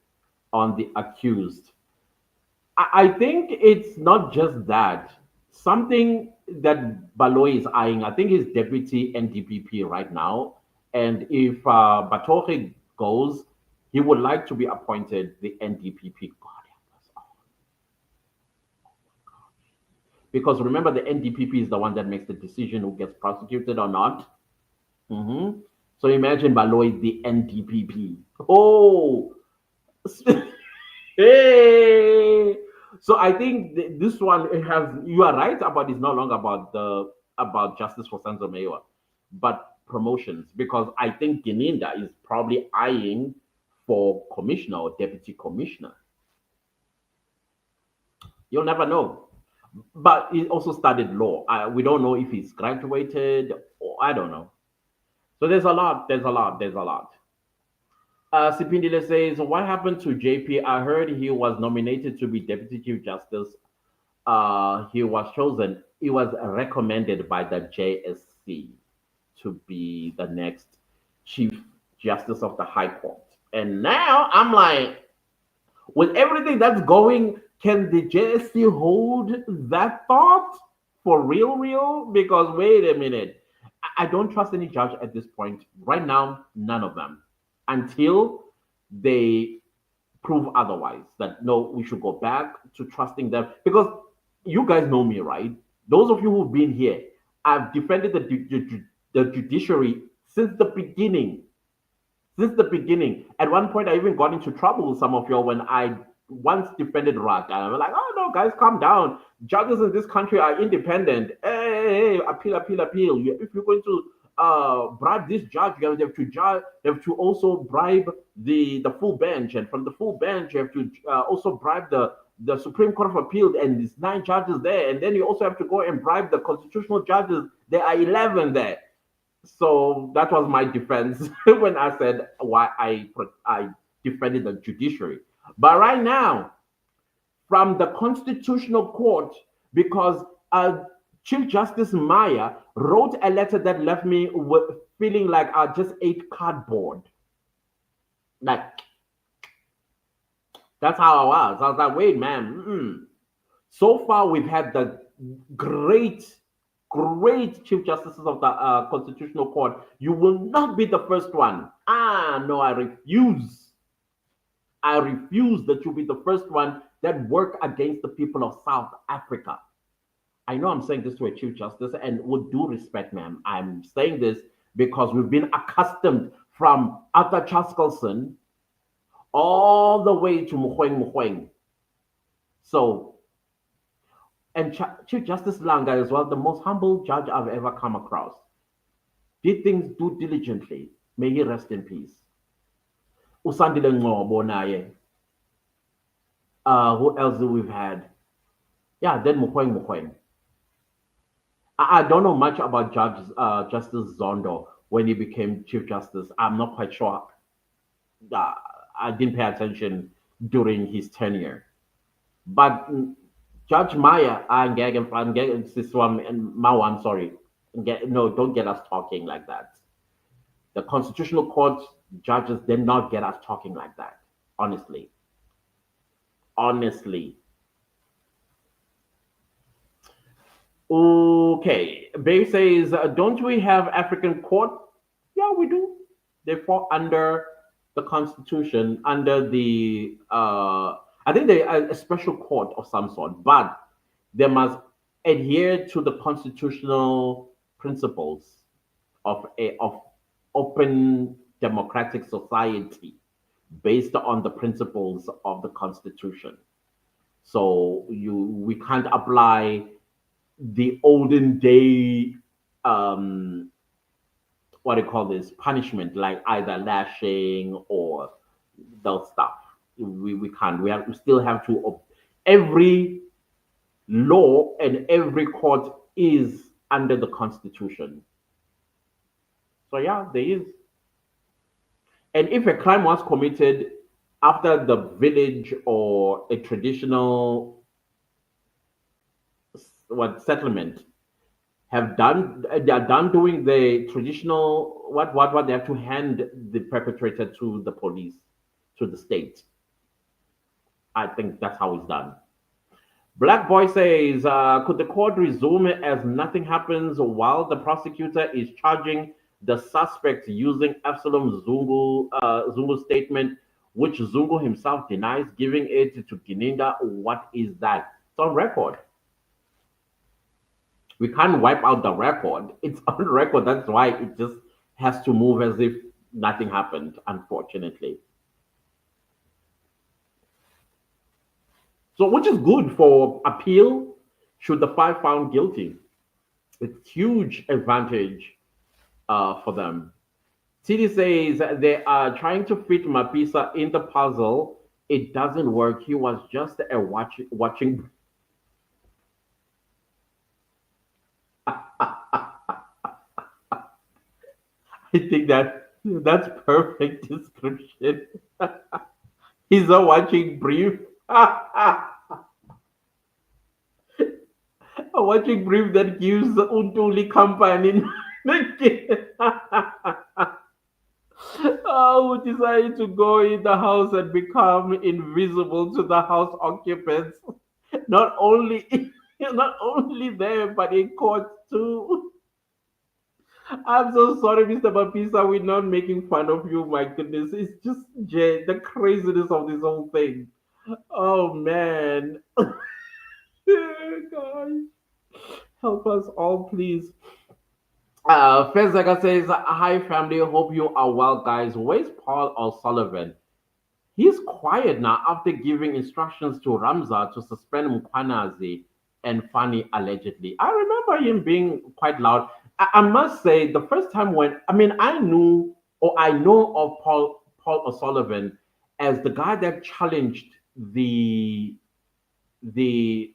on the accused. I think it's not just that. Something that Baloy is eyeing, I think he's deputy NDPP right now. And if Batoche goes, he would like to be appointed the NDPP. God help us all. Because remember, the NDPP is the one that makes the decision who gets prosecuted or not. Mhm. So imagine Baloy, the NDPP. Oh, hey. So I think this one it has. You are right about it's no longer about the about justice for Senzo Meyiwa, but promotions because I think Gininda is probably eyeing for commissioner or deputy commissioner. You'll never know. But he also studied law. We don't know if he's graduated or I don't know. So there's a lot. There's a lot. There's a lot. Sipindile says, what happened to JP? I heard he was nominated to be Deputy Chief Justice. He was chosen. He was recommended by the JSC to be the next Chief Justice of the High Court. And now I'm like, with everything that's going, can the JSC hold that thought for real, real? Because wait a minute, I don't trust any judge at this point. Right now, none of them until they prove otherwise that no, we should go back to trusting them because you guys know me, right? Those of you who've been here, I've defended the judiciary since the beginning. Since the beginning. At one point, I even got into trouble with some of y'all when I once defended Rata. I was like, oh no, guys, calm down. Judges in this country are independent. Hey, appeal, appeal, appeal. If you're going to bribe this judge, you have to judge. You have to also bribe the full bench, and from the full bench, you have to also bribe the Supreme Court of Appeal, and there's 9 judges there, and then you also have to go and bribe the constitutional judges. There are 11 there. So that was my defense when I said why I defended the judiciary. But right now, from the Constitutional Court, because Chief Justice Maya wrote a letter that left me with feeling like I just ate cardboard. Like, that's how I was. I was like, wait, man. So far, we've had the great Chief Justices of the Constitutional Court. You will not be the first one. No, I refuse. I refuse that you'll be the first one that work against the people of South Africa. I know I'm saying this to a Chief Justice, and with due respect, ma'am, I'm saying this because we've been accustomed from Arthur Chaskelson all the way to Mkhwanazi. So, and Chief Justice Langa as well, the most humble judge I've ever come across. Did things do diligently. May he rest in peace. Usandile Ngcobo naye. Who else do we've had? Yeah, then Mkhwanazi. I don't know much about Justice Zondo when he became Chief Justice. I'm not quite sure. I didn't pay attention during his tenure. But Judge Maya, I'm sorry. No, don't get us talking like that. The Constitutional Court judges did not get us talking like that. Honestly. Okay. Bay says, don't we have African court? Yeah, we do. They fall under the Constitution, under the I think they are a special court of some sort, but they must adhere to the constitutional principles of open democratic society based on the principles of the Constitution. So we can't apply the olden day what do you call this, punishment, like either lashing or those stuff. We can't. We still have to. Every law and every court is under the Constitution. So yeah, there is. And if a crime was committed after the village or a traditional settlement they are done doing the traditional what they have to hand the perpetrator to the police, to the state. I think that's how it's done. Black Boy says, could the court resume as nothing happens while the prosecutor is charging the suspect using Absalom Zungu's statement, which Zungu himself denies, giving it to Gininga? What is that? It's on record. We can't wipe out the record. It's on record. That's why it just has to move as if nothing happened, unfortunately. So, which is good for appeal should the 5 found guilty. It's huge advantage for them. Titty says they are trying to fit Mapisa in the puzzle. It doesn't work. He was just a watching. I think that's perfect description. He's a watching brief. A watching brief that gives Untuli company. Who decided to go in the house and become invisible to the house occupants. Not only there, but in court too. I'm so sorry, Mr. Bapisa. We're not making fun of you. My goodness, it's just the craziness of this whole thing. Oh man, guys, help us all, please. Fezega says, "Hi family, hope you are well, guys. Where's Paul O'Sullivan? He's quiet now after giving instructions to Ramza to suspend Mkhwanazi and Fani allegedly. I remember him being quite loud. I must say, the first time I know of Paul O'Sullivan as the guy that challenged the the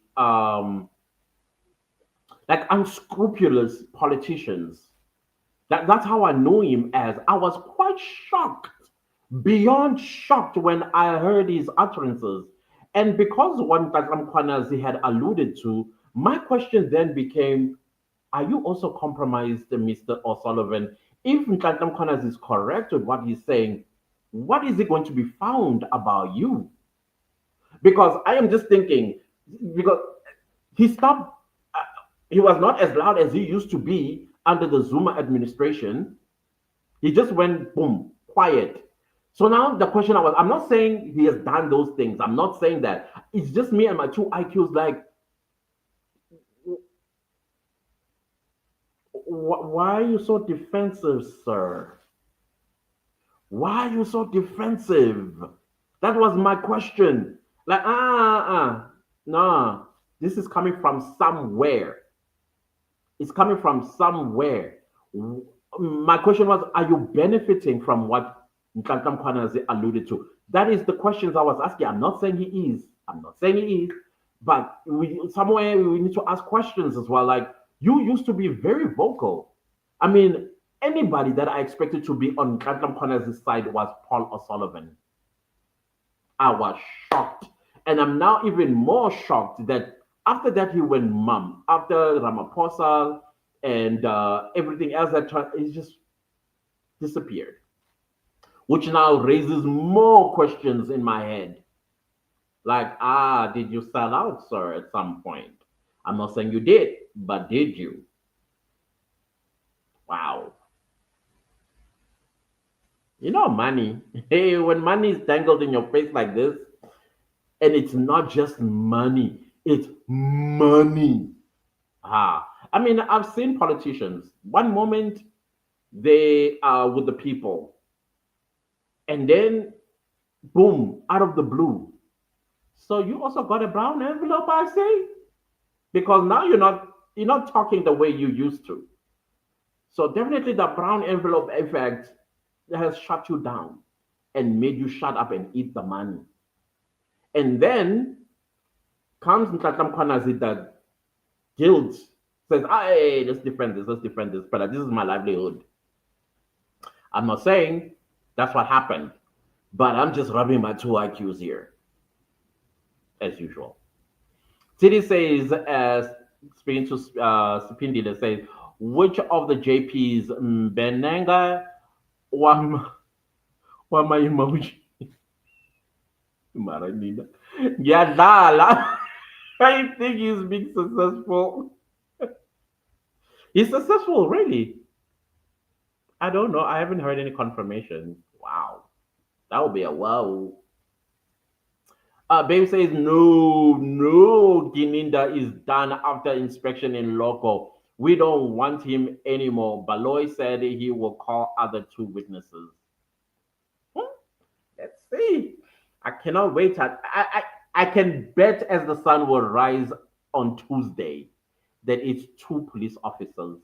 like unscrupulous politicians. That's how I know him as. I was quite shocked, beyond shocked, when I heard his utterances. And because what Nhlanhla Mkhwanazi had alluded to, my question then became, are you also compromised, Mr. O'Sullivan? If Nhlanhla Mkhwanazi is correct with what he's saying, what is it going to be found about you? Because I am just thinking, because he stopped, he was not as loud as he used to be under the Zuma administration. He just went boom, quiet. So now the question I'm not saying he has done those things. I'm not saying that. It's just me and my two IQs like, why are you so defensive, sir? Why are you so defensive? That was my question. Like, nah, this is coming from somewhere. It's coming from somewhere. My question was, are you benefiting from what Nhlanhla Mkhwanazi alluded to? That is the questions I was asking. I'm not saying he is. I'm not saying he is. But somewhere we need to ask questions as well. Like, you used to be very vocal. I mean, anybody that I expected to be on Nhlanhla Mkhwanazi's side was Paul O'Sullivan. I was shocked. And I'm now even more shocked that after that he went mum. After Ramaphosa and everything else that he just disappeared. Which now raises more questions in my head. Like, did you sell out, sir, at some point? I'm not saying you did, but did you? Wow. You know, money. Hey, when money is dangled in your face like this, and it's not just money, it's money. I mean, I've seen politicians. One moment they are with the people, and then boom, out of the blue. So you also got a brown envelope, I say? Because now you're not talking the way you used to. So definitely the brown envelope effect has shut you down and made you shut up and eat the money. And then comes Nhlanhla Mkhwanazi, the guilt says, hey, let's defend this, but this is my livelihood. I'm not saying that's what happened, but I'm just rubbing my two IQs here, as usual. Titty says, speaking to Sipindile, says, which of the JPs, Benanga, Wama emoji? Maranina. Nyadala. I think he's being successful. He's successful, really. I don't know. I haven't heard any confirmation. Wow. That would be a wow. Babe says, no, Gininda is done after inspection in local. We don't want him anymore. Baloy said he will call other two witnesses. Let's see. I cannot wait. I can bet as the sun will rise on Tuesday that it's two police officers.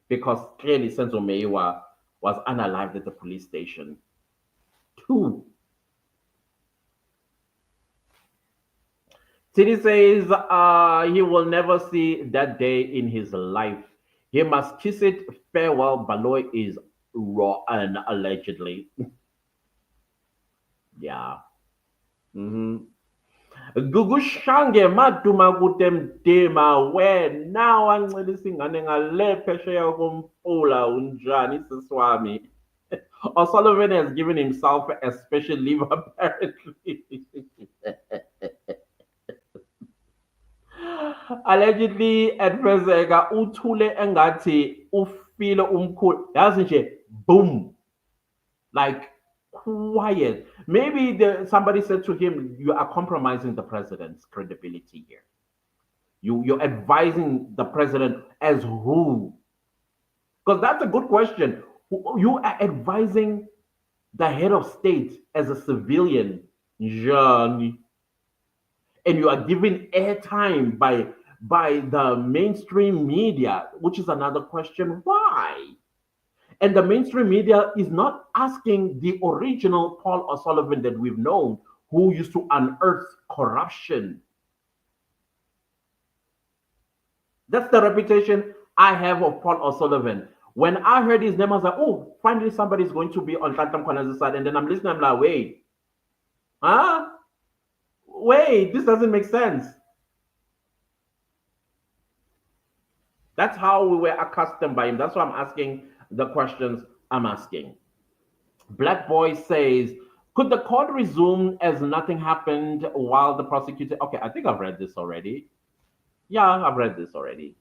Because clearly Senzo Meyiwa was unalived at the police station. Two. Titty says he will never see that day in his life. He must kiss it farewell. Baloy is raw and allegedly. Yeah. Mm-hmm. Gugushange maduma kutemdema wena wancelisa ingane ngale phesheya komfula unjani siswami. O'Sullivan has given himself a special leave apparently. Allegedly at Fezeka uthule engathi ufile umkhulu yazi nje boom, like quiet. Maybe somebody said to him, you are compromising the president's credibility here. You're advising the president as who? Because that's a good question. You are advising the head of state as a civilian, Jean, and you are given airtime by the mainstream media, which is another question. Why? And the mainstream media is not asking the original Paul O'Sullivan that we've known, who used to unearth corruption. That's the reputation I have of Paul O'Sullivan. When I heard his name, I was like, oh, finally somebody's going to be on Nhlanhla Mkhwanazi's side. And then I'm listening, I'm like, wait, huh? Wait, this doesn't make sense. That's how we were accustomed by him. That's why I'm asking the questions I'm asking. Black Boy says, could the court resume as nothing happened while the prosecutor? Okay, I think I've read this already. Yeah, I've read this already.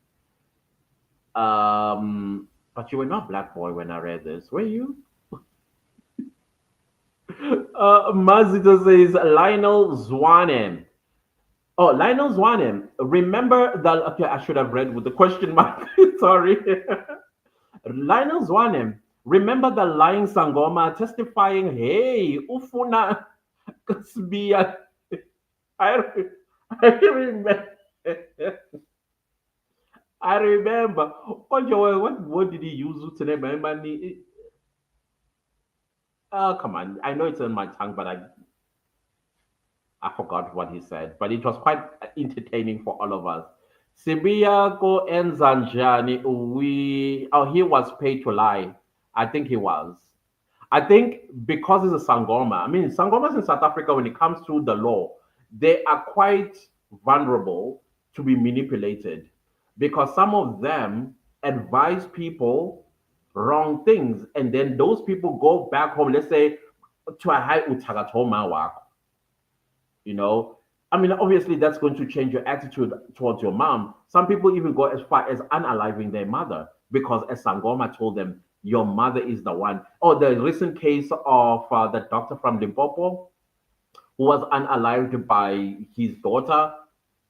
But you were not Black Boy when I read this, were you? Mazito says Lionel Zwanem. Oh, Lionel Zwanem. Remember that? Okay, I should have read with the question mark. Sorry. Lionel Zwanem. Remember the lying Sangoma testifying, hey, Ufuna Kasbia. I, I remember. I remember. What word did he use today? Oh, come on. I know it's on my tongue, but I forgot what he said. But it was quite entertaining for all of us. Sibiyako and Zanjani, he was paid to lie. I think he was. I think because it's a Sangoma. I mean, Sangomas in South Africa, when it comes to the law, they are quite vulnerable to be manipulated because some of them advise people wrong things, and then those people go back home. Let's say to a high utagathoma work, you know. I mean, obviously, that's going to change your attitude towards your mom. Some people even go as far as unaliving their mother because, as Sangoma told them, your mother is the one. Or the recent case of the doctor from Limpopo who was unalived by his daughter.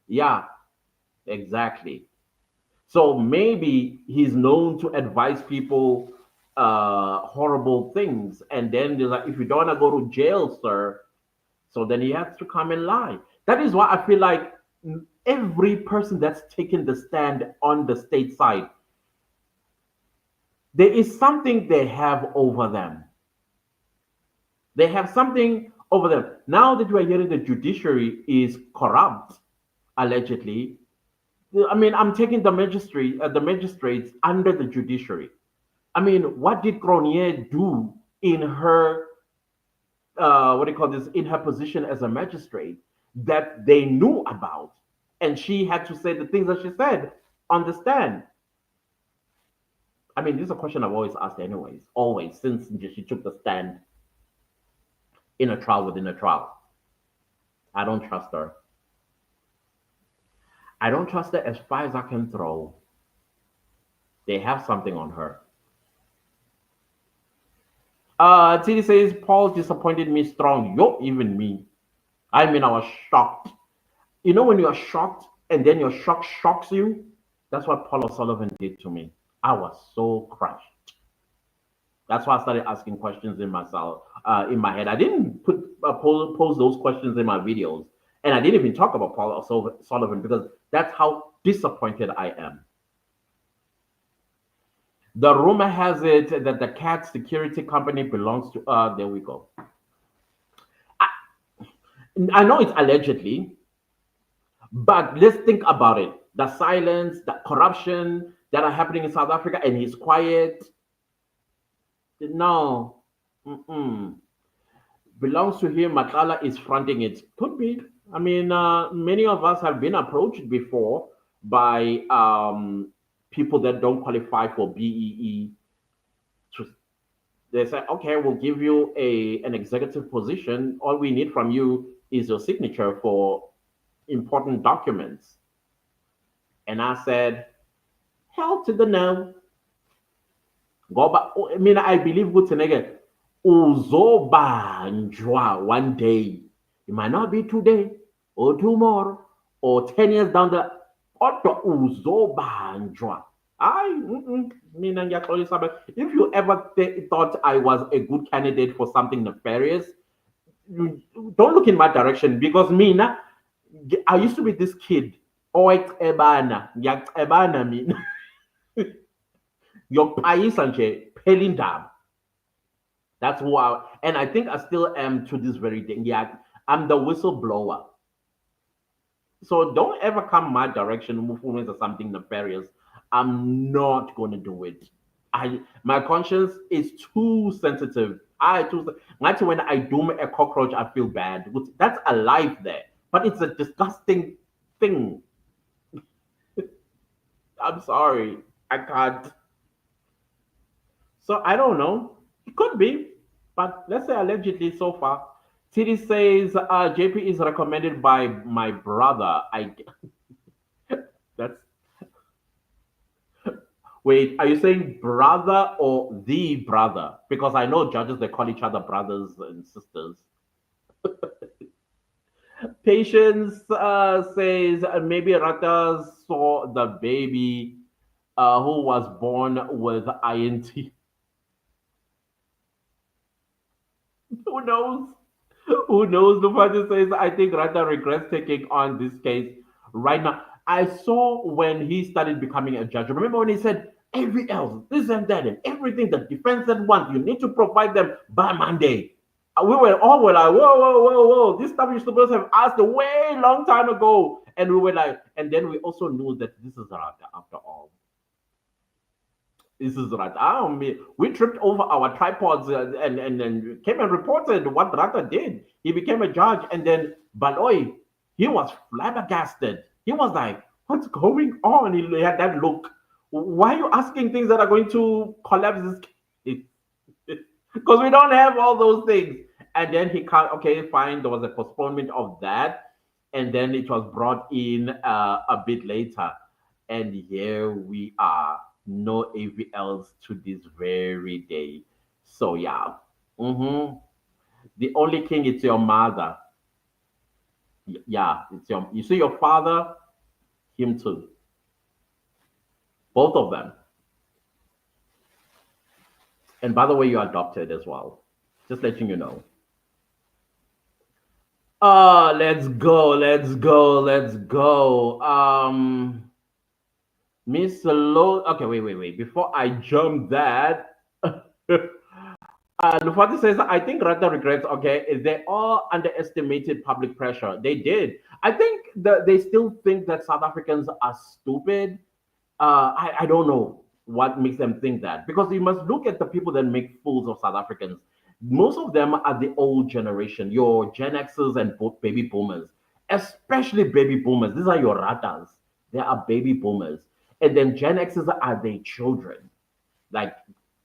Yeah, exactly. So maybe he's known to advise people horrible things, and then they're like, if you don't want to go to jail, sir, so then he has to come and lie. That is why I feel like every person that's taken the stand on the state side, there is something they have over them. They have something over them. Now that we are hearing the judiciary is corrupt, allegedly, I mean, I'm taking the magistrates under the judiciary. I mean, what did Cronier do in her what do you call this, in her position as a magistrate that they knew about, and she had to say the things that she said on the stand? I mean, this is a question I've always asked, anyways, always since she took the stand in a trial within a trial. I don't trust her. I don't trust her as far as I can throw. They have something on her. Titty says Paul disappointed me strong. Yo, even me. I mean, I was shocked. You know when you are shocked and then your shock shocks you? That's what Paul O'Sullivan did to me. I was so crushed. That's why I started asking questions in myself, in my head. I didn't pose those questions in my videos, and I didn't even talk about Paul O'Sullivan because that's how disappointed I am. The rumor has it that the cat security company belongs to. There we go. I know it's allegedly, but let's think about it. The silence, the corruption that are happening in South Africa, and he's quiet. No. Mm-mm. Belongs to him. Matala is fronting it. Could be. I mean, many of us have been approached before by people that don't qualify for BEE. They say, okay, we'll give you an executive position. All we need from you is your signature for important documents. And I said, hell to the no. Go back. I mean, I believe Gutenegger uzobanjwa one day. It might not be today or tomorrow or 10 years down the otto uzobanjwa. If you ever thought I was a good candidate for something nefarious, don't look in my direction because I used to be this kid. Ebana, mina. Your pais and pelindab. That's who and I think I still am to this very day. Yeah, I'm the whistleblower. So don't ever come my direction, movements or something nefarious. I'm not gonna do it. My conscience is too sensitive. Not when I doom a cockroach, I feel bad. That's alive there, but it's a disgusting thing. I'm sorry, I can't. So I don't know. It could be, but let's say allegedly so far. Titty says JP is recommended by my brother. I that's Wait, are you saying brother or the brother? Because I know judges they call each other brothers and sisters. Patience says maybe Rata saw the baby who was born with INT. Who knows? Who knows? The father says, I think Rata regrets taking on this case right now. I saw when he started becoming a judge. Remember when he said, every else, this and that, and everything the defense had want, you need to provide them by Monday. We were like, whoa, whoa, whoa, whoa. This stuff you're supposed to have asked a way long time ago. And we were like, and then we also knew that this is Rata after all. This is Rata. We tripped over our tripods and came and reported what Rata did. He became a judge, and then Baloy, he was flabbergasted. He was like, "What's going on?" He had that look. Why are you asking things that are going to collapse this case? Because we don't have all those things. And then he can't. Okay, fine. There was a postponement of that, and then it was brought in a bit later, and here we are, no AVLs to this very day. So yeah, hmm the only king is your mother. Yeah, it's your. You see your father, him too, both of them. And by the way, you're adopted as well. Just letting you know. Let's go, let's go, let's go. Miss Low. Okay, wait. Before I jump that, Lufati says, I think Rata regrets, okay, they all underestimated public pressure. They did. I think that they still think that South Africans are stupid. I don't know what makes them think that. Because you must look at the people that make fools of South Africans. Most of them are the old generation, your Gen Xers and baby boomers, especially baby boomers. These are your Ratas. They are baby boomers. And then Gen Xers are their children, like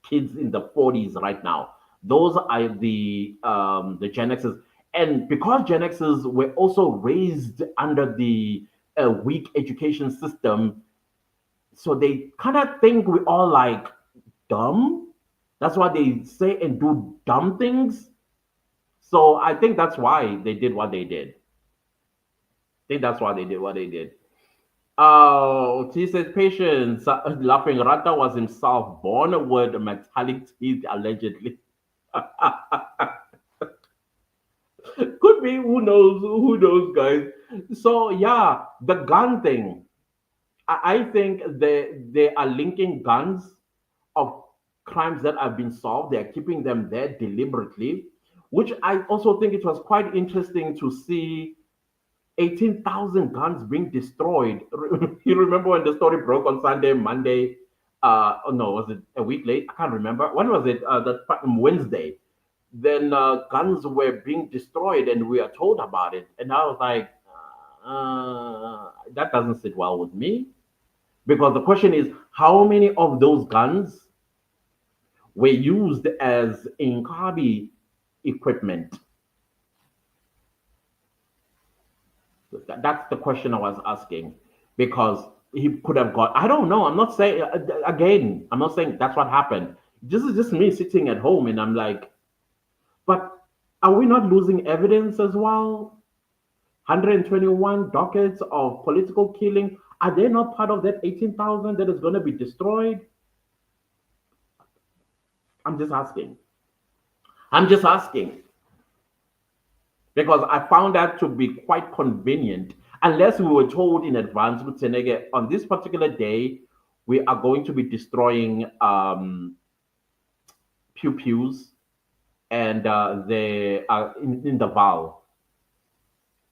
kids in the 40s right now. Those are the Gen Xers, and because Gen Xers were also raised under the weak education system, so they kind of think we all like dumb. That's why they say and do dumb things. So I think that's why they did what they did. I think that's why they did what they did. Oh, she says patience. Laughing. Rata was himself born with metallic teeth, allegedly. Could be. Who knows? Who knows, guys? So yeah, the gun thing. I think they are linking guns of crimes that have been solved. They are keeping them there deliberately, which I also think it was quite interesting to see 18,000 guns being destroyed. You remember when the story broke on Sunday, Monday? Oh no, was it a week late? I can't remember. When was it? Wednesday. Then guns were being destroyed, and we are told about it. And I was like, that doesn't sit well with me. Because the question is, how many of those guns were used as Inkabi equipment? That's the question I was asking. Because he could have got, I don't know. I'm not saying, again, I'm not saying that's what happened. This is just me sitting at home and I'm like, but are we not losing evidence as well? 121 dockets of political killing. Are they not part of that 18,000 that is going to be destroyed? I'm just asking. I'm just asking because I found that to be quite convenient. Unless we were told in advance, Mutsenege, on this particular day, we are going to be destroying pew pews and they are in the Val.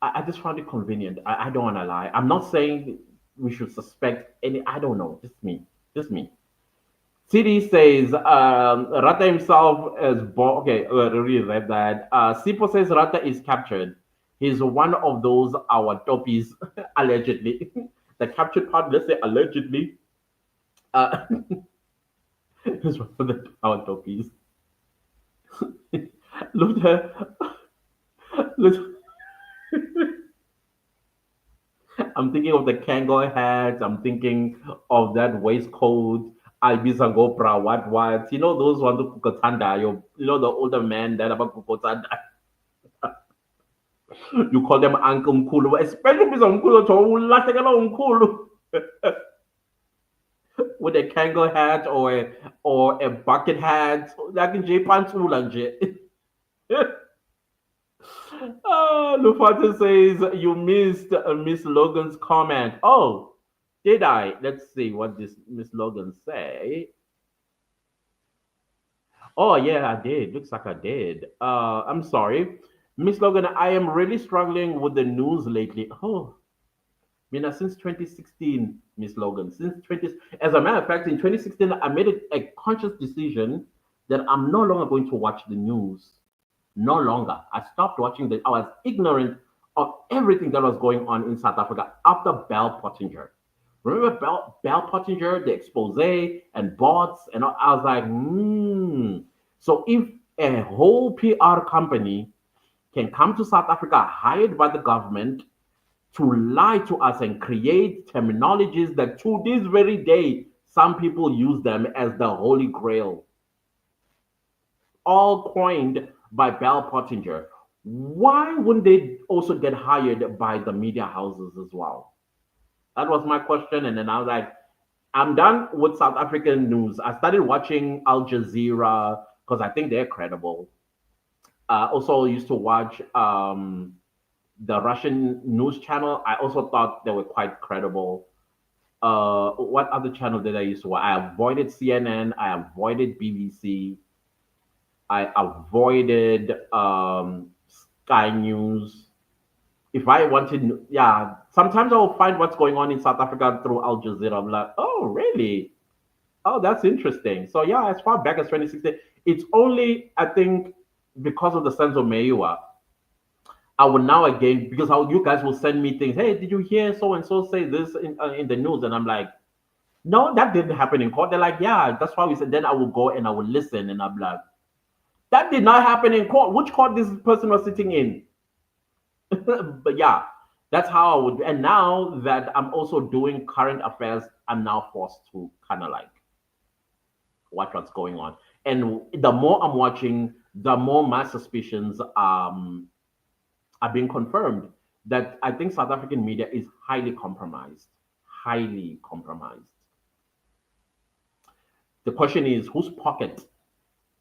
I just found it convenient. I don't want to lie. I'm not saying we should suspect any. I don't know. Just me. Just me. Titty says Rata himself is okay. I already read that. Sipo says Rata is captured. He's one of those our toppies, allegedly. The captured part, let's say allegedly, uh, is one of the our toppies. Look at look. I'm thinking of the Kango hat. I'm thinking of that waistcoat. Ibiza Gopra, what? You know those ones who kukotanda. You know the older man that about kukotanda. You call them Uncle Mkulu, especially if it's Mkulu. So ulahlekela Mkulu with a Kango hat or a bucket hat. Like in J pants nje. Lufa says you missed Miss Logan's comment. Oh, did I? Let's see what this Miss Logan say. Oh yeah, I did. Looks like I did. I'm sorry, Miss Logan. I am really struggling with the news lately. Oh, Mina, since 2016, Miss Logan. Since 20, as a matter of fact, in 2016, I made it a conscious decision that I'm no longer going to watch the news. No longer. I stopped watching the. I was ignorant of everything that was going on in South Africa after Bell Pottinger. Remember Bell Pottinger, the expose and bots, and all? I was like, hmm. So if a whole PR company can come to South Africa hired by the government to lie to us and create terminologies that to this very day some people use them as the holy grail, all coined by Bell Pottinger. Why wouldn't they also get hired by the media houses as well? That was my question. And then I was like, I'm done with South African news. I started watching Al Jazeera because I think they're credible. Also used to watch the Russian news channel. I also thought they were quite credible. What other channel did I used to watch? I avoided CNN. I avoided BBC. I avoided Sky News. If I wanted, yeah, sometimes I will find what's going on in South Africa through Al Jazeera. I'm like, oh, really? Oh, that's interesting. So, yeah, as far back as 2016, it's only, I think, because of the Senzo Meyiwa, I will now again, because you guys will send me things. Hey, did you hear so and so say this in the news? And I'm like, no, that didn't happen in court. They're like, yeah, that's why we said. Then I will go and I will listen, and I'm like, that did not happen in court. Which court this person was sitting in? But yeah, that's how I would. And now that I'm also doing current affairs, I'm now forced to kind of like watch what's going on. And the more I'm watching, the more my suspicions are being confirmed that I think South African media is highly compromised. Highly compromised. The question is, whose pocket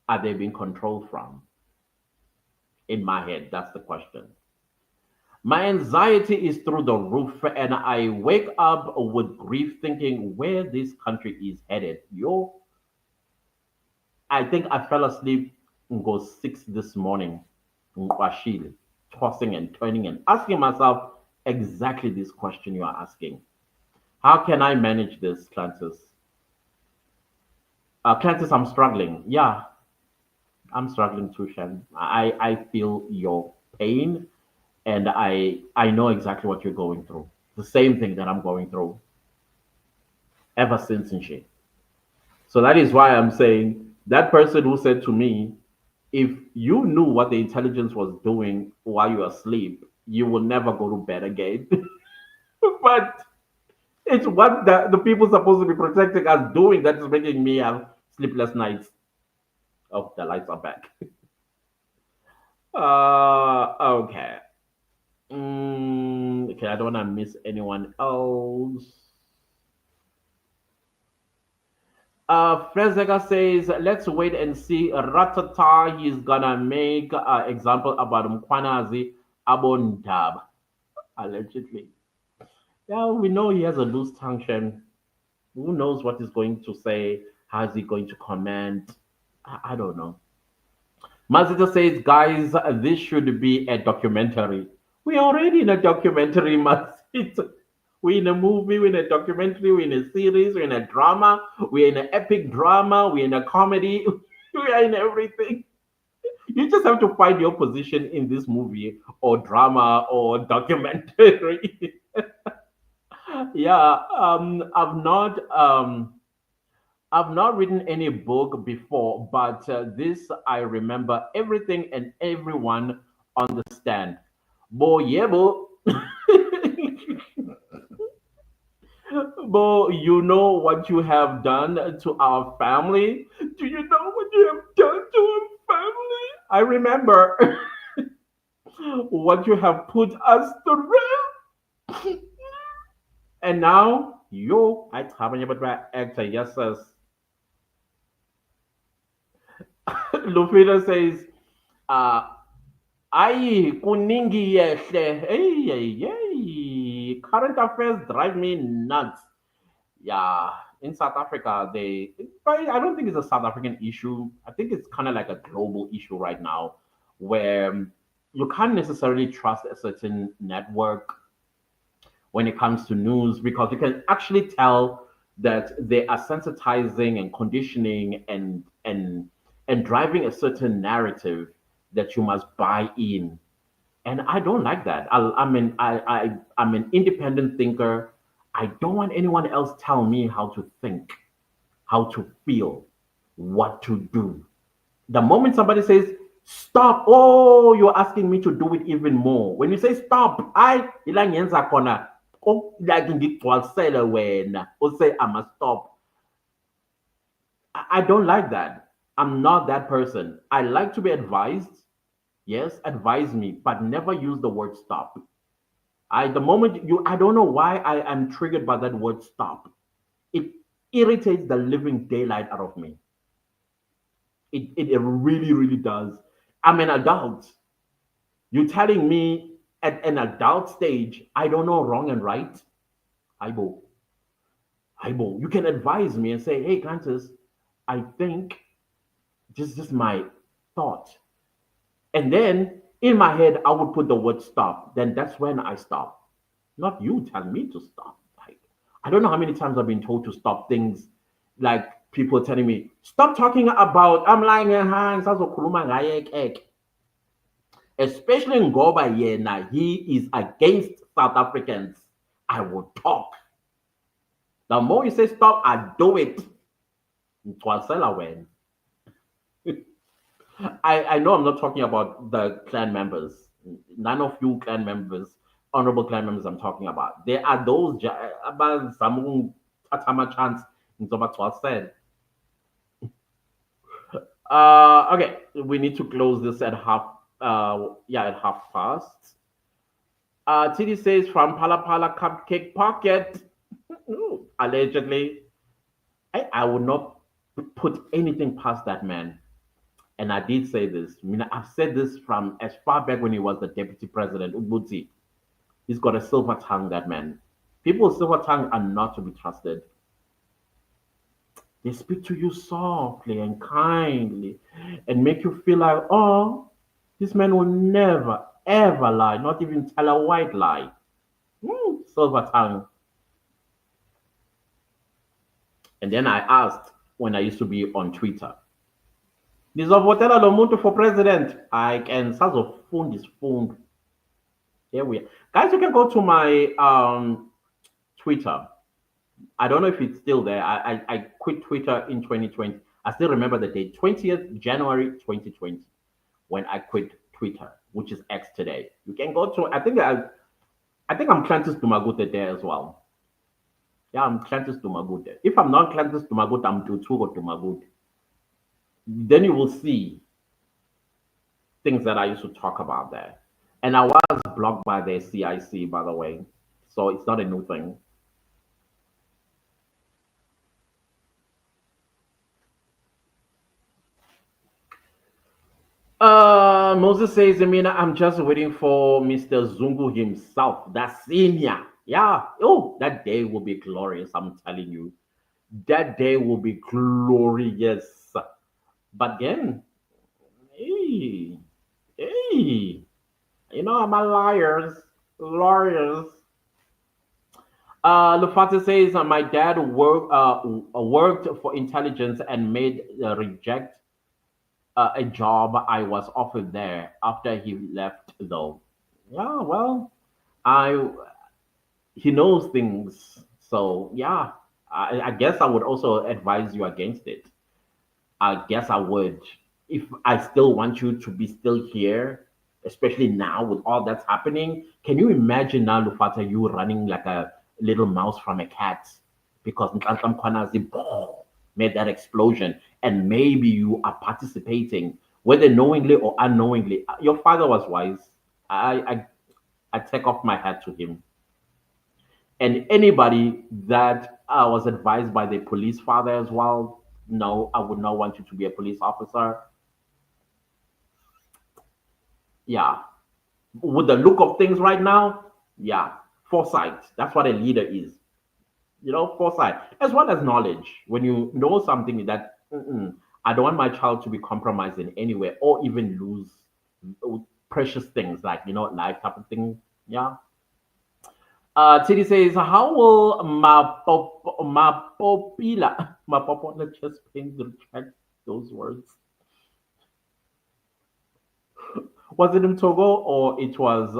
are they being controlled from? In my head, that's the question. My anxiety is through the roof, and I wake up with grief thinking where this country is headed. I think I fell asleep and go 6 this morning, Nkwashile, tossing and turning and asking myself exactly this question you are asking. How can I manage this, Clantis? Clantis, I'm struggling. Yeah, I'm struggling too, Shan. I feel your pain, and I know exactly what you're going through. The same thing that I'm going through ever since and shit. So that is why I'm saying that person who said to me, if you knew what the intelligence was doing while you were asleep, you will never go to bed again. But it's what the people supposed to be protecting us doing that is making me have sleepless nights. Oh, the lights are back. Okay. Okay, I don't want to miss anyone else. Frezega says, let's wait and see. Ratata, he's gonna make an example about Mkhwanazi Abondab, allegedly. Yeah, we know he has a loose tongue, Shem. Who knows what he's going to say? How is he going to comment? I don't know. Mazita says, guys, this should be a documentary. We're already in a documentary, we're in a movie, we're in a documentary, we're in a series, we're in a drama, we're in an epic drama, we're in a comedy, we are in everything. You just have to find your position in this movie or drama or documentary. Yeah, I've not written any book before, but this I remember everything and everyone on the stand. Bo, yeah, bo. Bo, you know what you have done to our family? Do you know what you have done to our family? I remember what you have put us through. And now, you, I have a actor, yes, sir. Lufita says, uh, Ay, Kuningi yehle. Hey. Current affairs drive me nuts. Yeah, in South Africa, but I don't think it's a South African issue. I think it's kind of like a global issue right now where you can't necessarily trust a certain network when it comes to news because you can actually tell that they are sensitizing and conditioning and driving a certain narrative that you must buy in, and I don't like that. I'm an independent thinker. I don't want anyone else tell me how to think, how to feel, what to do. The moment somebody says stop, oh, you're asking me to do it even more. When you say stop, I ila ngenza khona like ngigcwalisele wena or say I must stop. I don't like that. I'm not that person. I like to be advised. Yes, advise me, but never use the word stop. The moment you, I don't know why I am triggered by that word stop. It irritates the living daylight out of me. It really, really does. I'm an adult. You're telling me at an adult stage, I don't know wrong and right. Ibo, Ibo, you can advise me and say, hey, Francis, I think just my thought. And then in my head, I would put the word stop. Then that's when I stop. Not you tell me to stop. Like, I don't know how many times I've been told to stop things. Like people telling me, stop talking about I'm lying in hands, especially in Goba Yena, he is against South Africans. I will talk. The more you say stop, I do it. I know I'm not talking about the clan members. None of you clan members, honorable clan members I'm talking about. There are those about some tatama chance in Zoba said. Okay, we need to close this at at half past. Titty says from Pala Pala Cupcake Pocket. Allegedly. I would not put anything past that man. And I did say this. I mean, I've said this from as far back when he was the deputy president, Ubuntu. He's got a silver tongue, that man. People with silver tongue are not to be trusted. They speak to you softly and kindly and make you feel like, oh, this man will never, ever lie, not even tell a white lie. Silver tongue. And then I asked when I used to be on Twitter, Nizovotela lo muntu for president. I can sazofund is fund. Here we are. Guys, you can go to my Twitter. I don't know if it's still there. I quit Twitter in 2020. I still remember the date, 20th January 2020, when I quit Twitter, which is X today. You can go to, I think I'm Clantis Dumagute there as well. Yeah, I'm Clantis Dumagute. If I'm not Clantis Dumagute, I'm Tutugo Dumagute. Then you will see things that I used to talk about there. And I was blocked by the CIC, by the way. So it's not a new thing. Moses says, Amina, I'm just waiting for Mr. Zungu himself, the senior. Yeah. Oh, that day will be glorious. I'm telling you. That day will be glorious. But then, hey, hey. You know, I'm a liars. Lawyers. Lufata says my dad worked for intelligence and made reject a job I was offered there after he left, though. Yeah, well, I he knows things, so yeah. I guess I would also advise you against it. I guess I would. If I still want you to be still here, especially now with all that's happening, can you imagine now, Lufata, you running like a little mouse from a cat because Nhlanhla Mkhwanazi made that explosion, and maybe you are participating, whether knowingly or unknowingly. Your father was wise. I take off my hat to him. And anybody that was advised by the police father as well, no, I would not want you to be a police officer. Yeah. With the look of things right now, yeah. Foresight. That's what a leader is. You know, foresight, as well as knowledge. When you know something that I don't want my child to be compromised in any way or even lose precious things like, life type of thing. Yeah. Titty says, how will Mapopila just paint the track those words? Was it in Togo or it was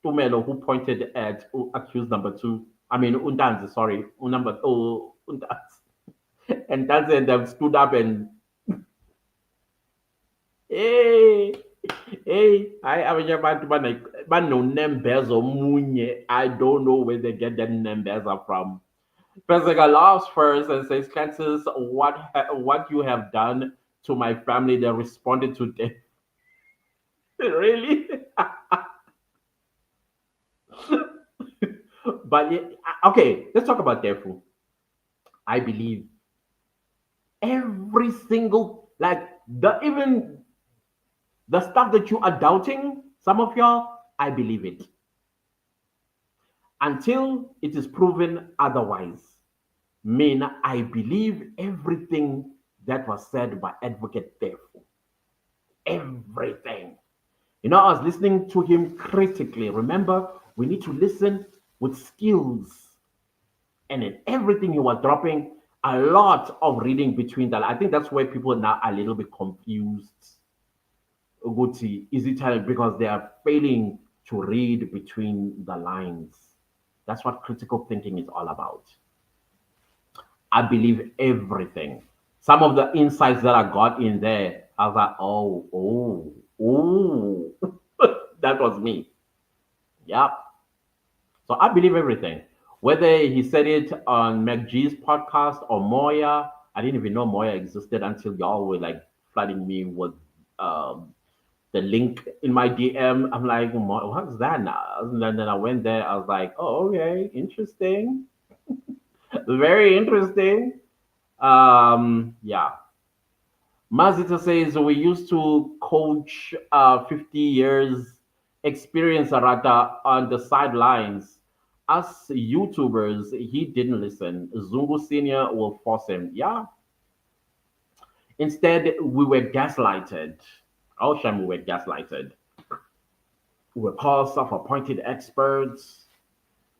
Tumelo who pointed at accused number two? I mean, Undanzi, sorry. Undanzi. And that's it. They stood up and, hey, hey, I don't know where they get them numbers from. Pesiga laughs first and says, Francis, what you have done to my family, they responded to death. Really? But okay, let's talk about Defu. I believe every single, like, even the stuff that you are doubting, some of y'all, I believe it. Until it is proven otherwise. Mean, I believe everything that was said by Advocate Teffo. Everything. I was listening to him critically. Remember, we need to listen with skills. And in everything he was dropping, a lot of reading between that. I think that's where people now are a little bit confused. Uguti, is it because they are failing to read between the lines? That's what critical thinking is all about. I believe everything. Some of the insights that I got in there, I was like, oh, that was me. Yep. So I believe everything. Whether he said it on McGee's podcast or Moya, I didn't even know Moya existed until y'all were like flooding me with the link in my DM. I'm like, what's that now? And then I went there. I was like, oh, okay, interesting. Very interesting. Yeah. Mazita says we used to coach 50 years experience Rata on the sidelines. Us YouTubers, he didn't listen. Zungu Senior will force him. Yeah. Instead, we were gaslighted. Ocean, we were gaslighted. We were called self-appointed experts.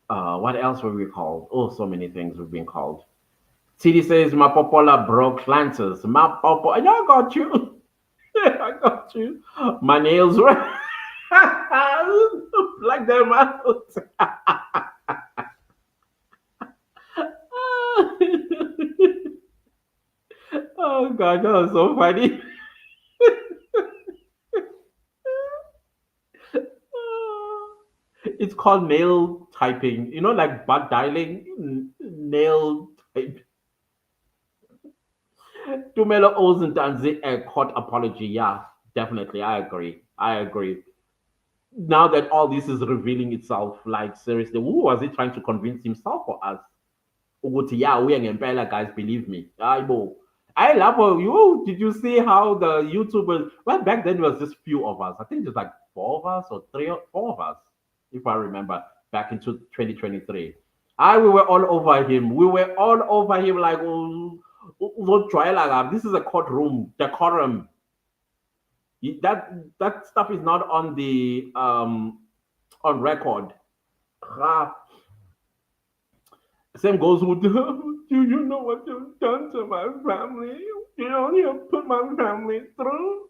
What else were we called? Oh, so many things we've been called. Titty says, my popola broke lances. My popo, yeah, I got you. I got you. My nails were like them out. Oh God, that was so funny. It's called nail typing. Like butt dialing, nail type. Tumelo owes Ntanzi a court apology. Yeah, definitely. I agree. I agree. Now that all this is revealing itself, like seriously, who was he trying to convince himself or us? Ukuthi, yeah, we are ngempela, guys, believe me. I love you. Did you see how the YouTubers? Well, back then it was just few of us. I think it was like four of us or four of us, if I remember, back into 2023. We were all over him. We were all over him like, oh, what trial like that? This is a courtroom, decorum. That stuff is not on the on record. Ah, same goes with do you know what you've done to my family? You know you put my family through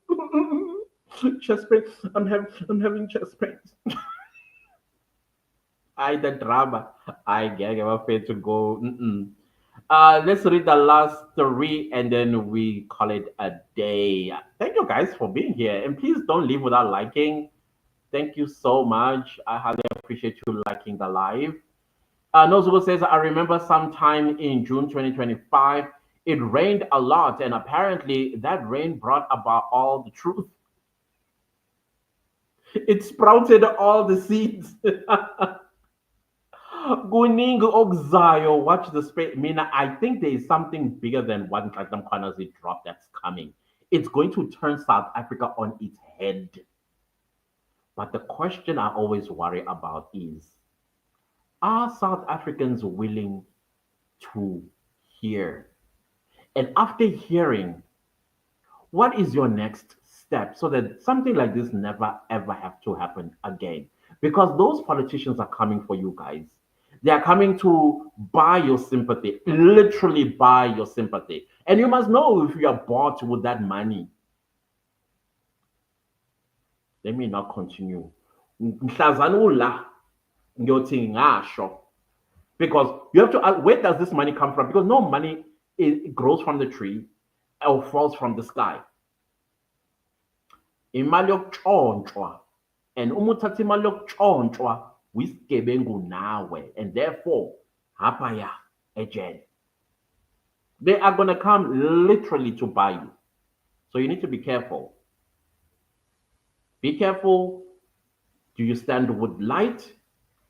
chest pain. I'm having chest pains. I the drama. I get afraid to go. Mm-mm. Let's read the last three and then we call it a day. Thank you guys for being here. And please don't leave without liking. Thank you so much. I highly appreciate you liking the live. Nozuko says, I remember sometime in June 2025, it rained a lot, and apparently that rain brought about all the truth. It sprouted all the seeds. Kuningi okuzayo, watch the space. Mina, I think there is something bigger than what Nhlanhla Mkhwanazi drop that's coming. It's going to turn South Africa on its head. But the question I always worry about is, are South Africans willing to hear? And after hearing, what is your next step so that something like this never ever have to happen again? Because those politicians are coming for you guys. They are coming to buy your sympathy, literally buy your sympathy. And you must know if you are bought with that money. Let me not continue. Mhlazane ula, ngiyothi ngasho. Because you have to ask, where does this money come from? Because no money grows from the tree or falls from the sky. Imali yokutshontshwa. And uma uthatha imali yokutshontshwa, uyisigebengu nawe. And therefore, hapaya ejele. They are going to come literally to buy you. So you need to be careful. Be careful. Do you stand with light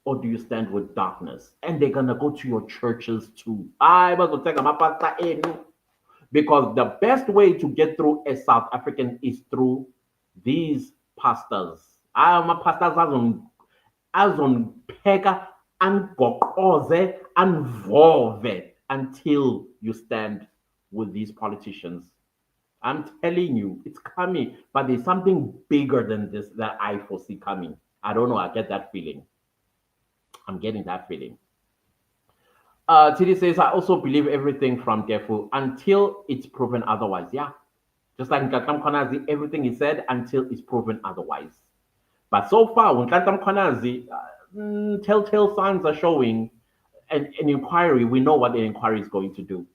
or do you stand with darkness? And they're going to go to your churches too. Because the best way to get through a South African is through these pastors. Ama-pastors azongipheka angigoqoze anvove until you stand with these politicians. I'm telling you, it's coming, but there's something bigger than this that I foresee coming. I don't know. I get that feeling. I'm getting that feeling. Titty says, I also believe everything from Teffo until it's proven otherwise. Yeah. Just like Nhlanhla Mkhwanazi, everything he said until it's proven otherwise. But so far, when Nhlanhla Mkhwanazi, telltale signs are showing an inquiry. We know what the inquiry is going to do.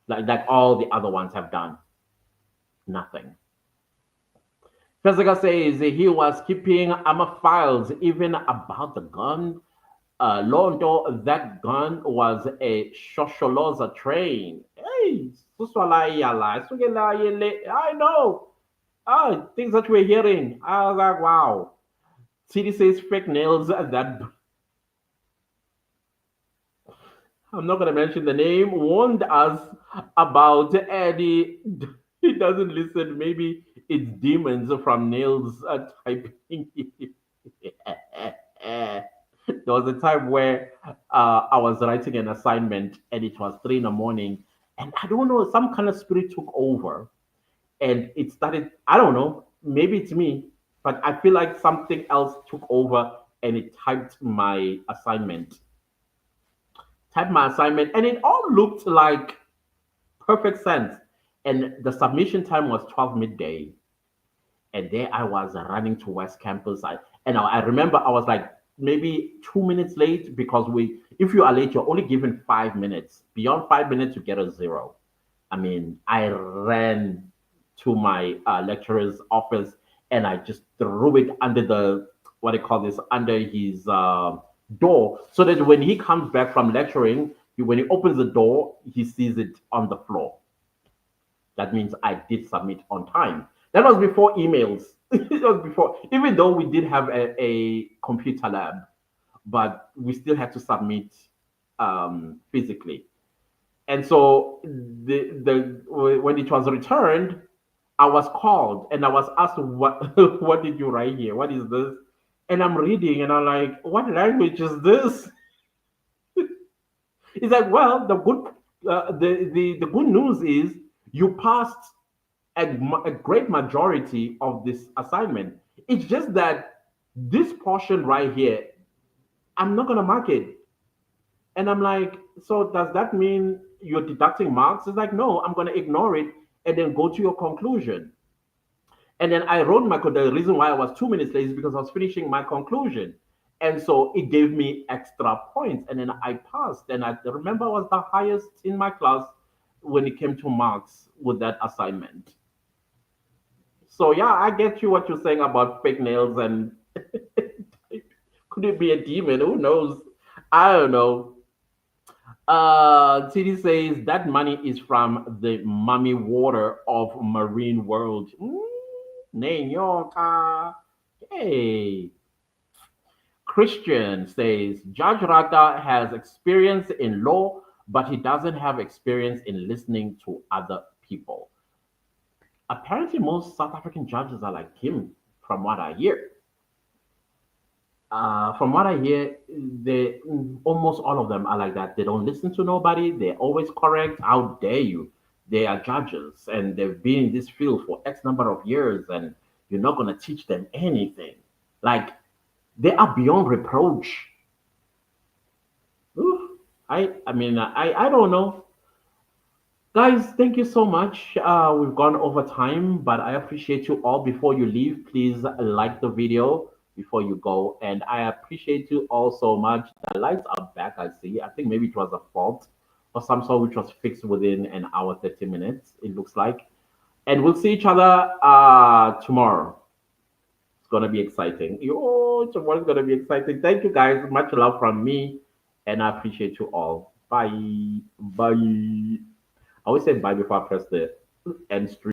Like all the other ones have done. Nothing. Fezega says he was keeping files even about the gun. Londo, that gun was a Shosholoza train. Hey, I know. Things that we're hearing. I was like, wow. City says fake nails that I'm not going to mention the name, warned us about Eddie. He doesn't listen. Maybe it's demons from nails typing. There was a time where I was writing an assignment and it was 3 in the morning. And I don't know, some kind of spirit took over and it started. I don't know, maybe it's me, but I feel like something else took over and it typed my assignment. And it all looked like perfect sense. And the submission time was 12 midday. And there I was running to West Campus. I remember I was like maybe 2 minutes late because if you are late, you're only given 5 minutes. Beyond 5 minutes, you get a zero. I mean, I ran to my lecturer's office and I just threw it under under his door, so that when he comes back from lecturing, when he opens the door, he sees it on the floor. That means I did submit on time. That was before emails. It was before, even though we did have a computer lab, but we still had to submit physically. And so when it was returned, I was called and I was asked, what did you write here? What is this? And I'm reading and I'm like, what language is this? It's like, well, the good news is you passed a great majority of this assignment. It's just that this portion right here, I'm not gonna mark it. And I'm like, so does that mean you're deducting marks? It's like, no, I'm gonna ignore it and then go to your conclusion. And then I wrote the reason why I was 2 minutes late is because I was finishing my conclusion. And so it gave me extra points. And then I passed. And I remember I was the highest in my class when it came to marks with that assignment. So yeah, I get you what you're saying about fake nails and could it be a demon? Who knows? I don't know. Titty says that money is from the mummy water of marine world. Nenyoka. Hey. Christian says Judge Rata has experience in law, but he doesn't have experience in listening to other people. Apparently, most South African judges are like him, from what I hear. From what I hear, they almost all of them are like that. They don't listen to nobody. They're always correct. How dare you? They are judges and they've been in this field for X number of years, and you're not gonna teach them anything. Like they are beyond reproach. Oof. I don't know. Guys, thank you so much. We've gone over time, but I appreciate you all. Before you leave, please like the video before you go. And I appreciate you all so much. The lights are back, I see. I think maybe it was a fault or some sort which was fixed within an hour, 30 minutes, it looks like. And we'll see each other tomorrow. It's going to be exciting. Yo, tomorrow's going to be exciting. Thank you, guys. Much love from me. And I appreciate you all. Bye. Bye. I always say bye before I press the end stream.